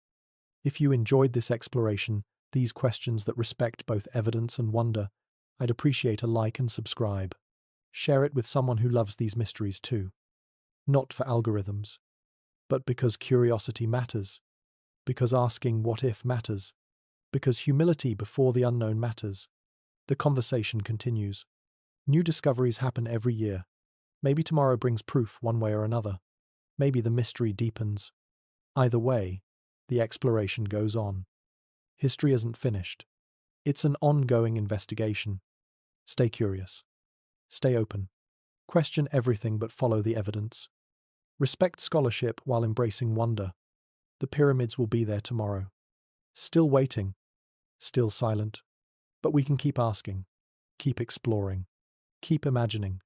If you enjoyed this exploration, these questions that respect both evidence and wonder, I'd appreciate a like and subscribe. Share it with someone who loves these mysteries too. Not for algorithms, but because curiosity matters, because asking what if matters, because humility before the unknown matters. The conversation continues. New discoveries happen every year. Maybe tomorrow brings proof one way or another. Maybe the mystery deepens. Either way, the exploration goes on. History isn't finished. It's an ongoing investigation. Stay curious. Stay open. Question everything but follow the evidence. Respect scholarship while embracing wonder. The pyramids will be there tomorrow. Still waiting, still silent. But we can keep asking, keep exploring, keep imagining.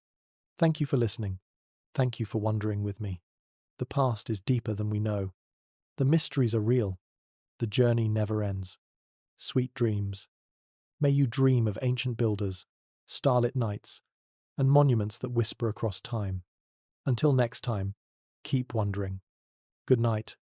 Thank you for listening. Thank you for wondering with me. The past is deeper than we know. The mysteries are real. The journey never ends. Sweet dreams. May you dream of ancient builders, starlit nights, and monuments that whisper across time. Until next time, keep wondering. Good night.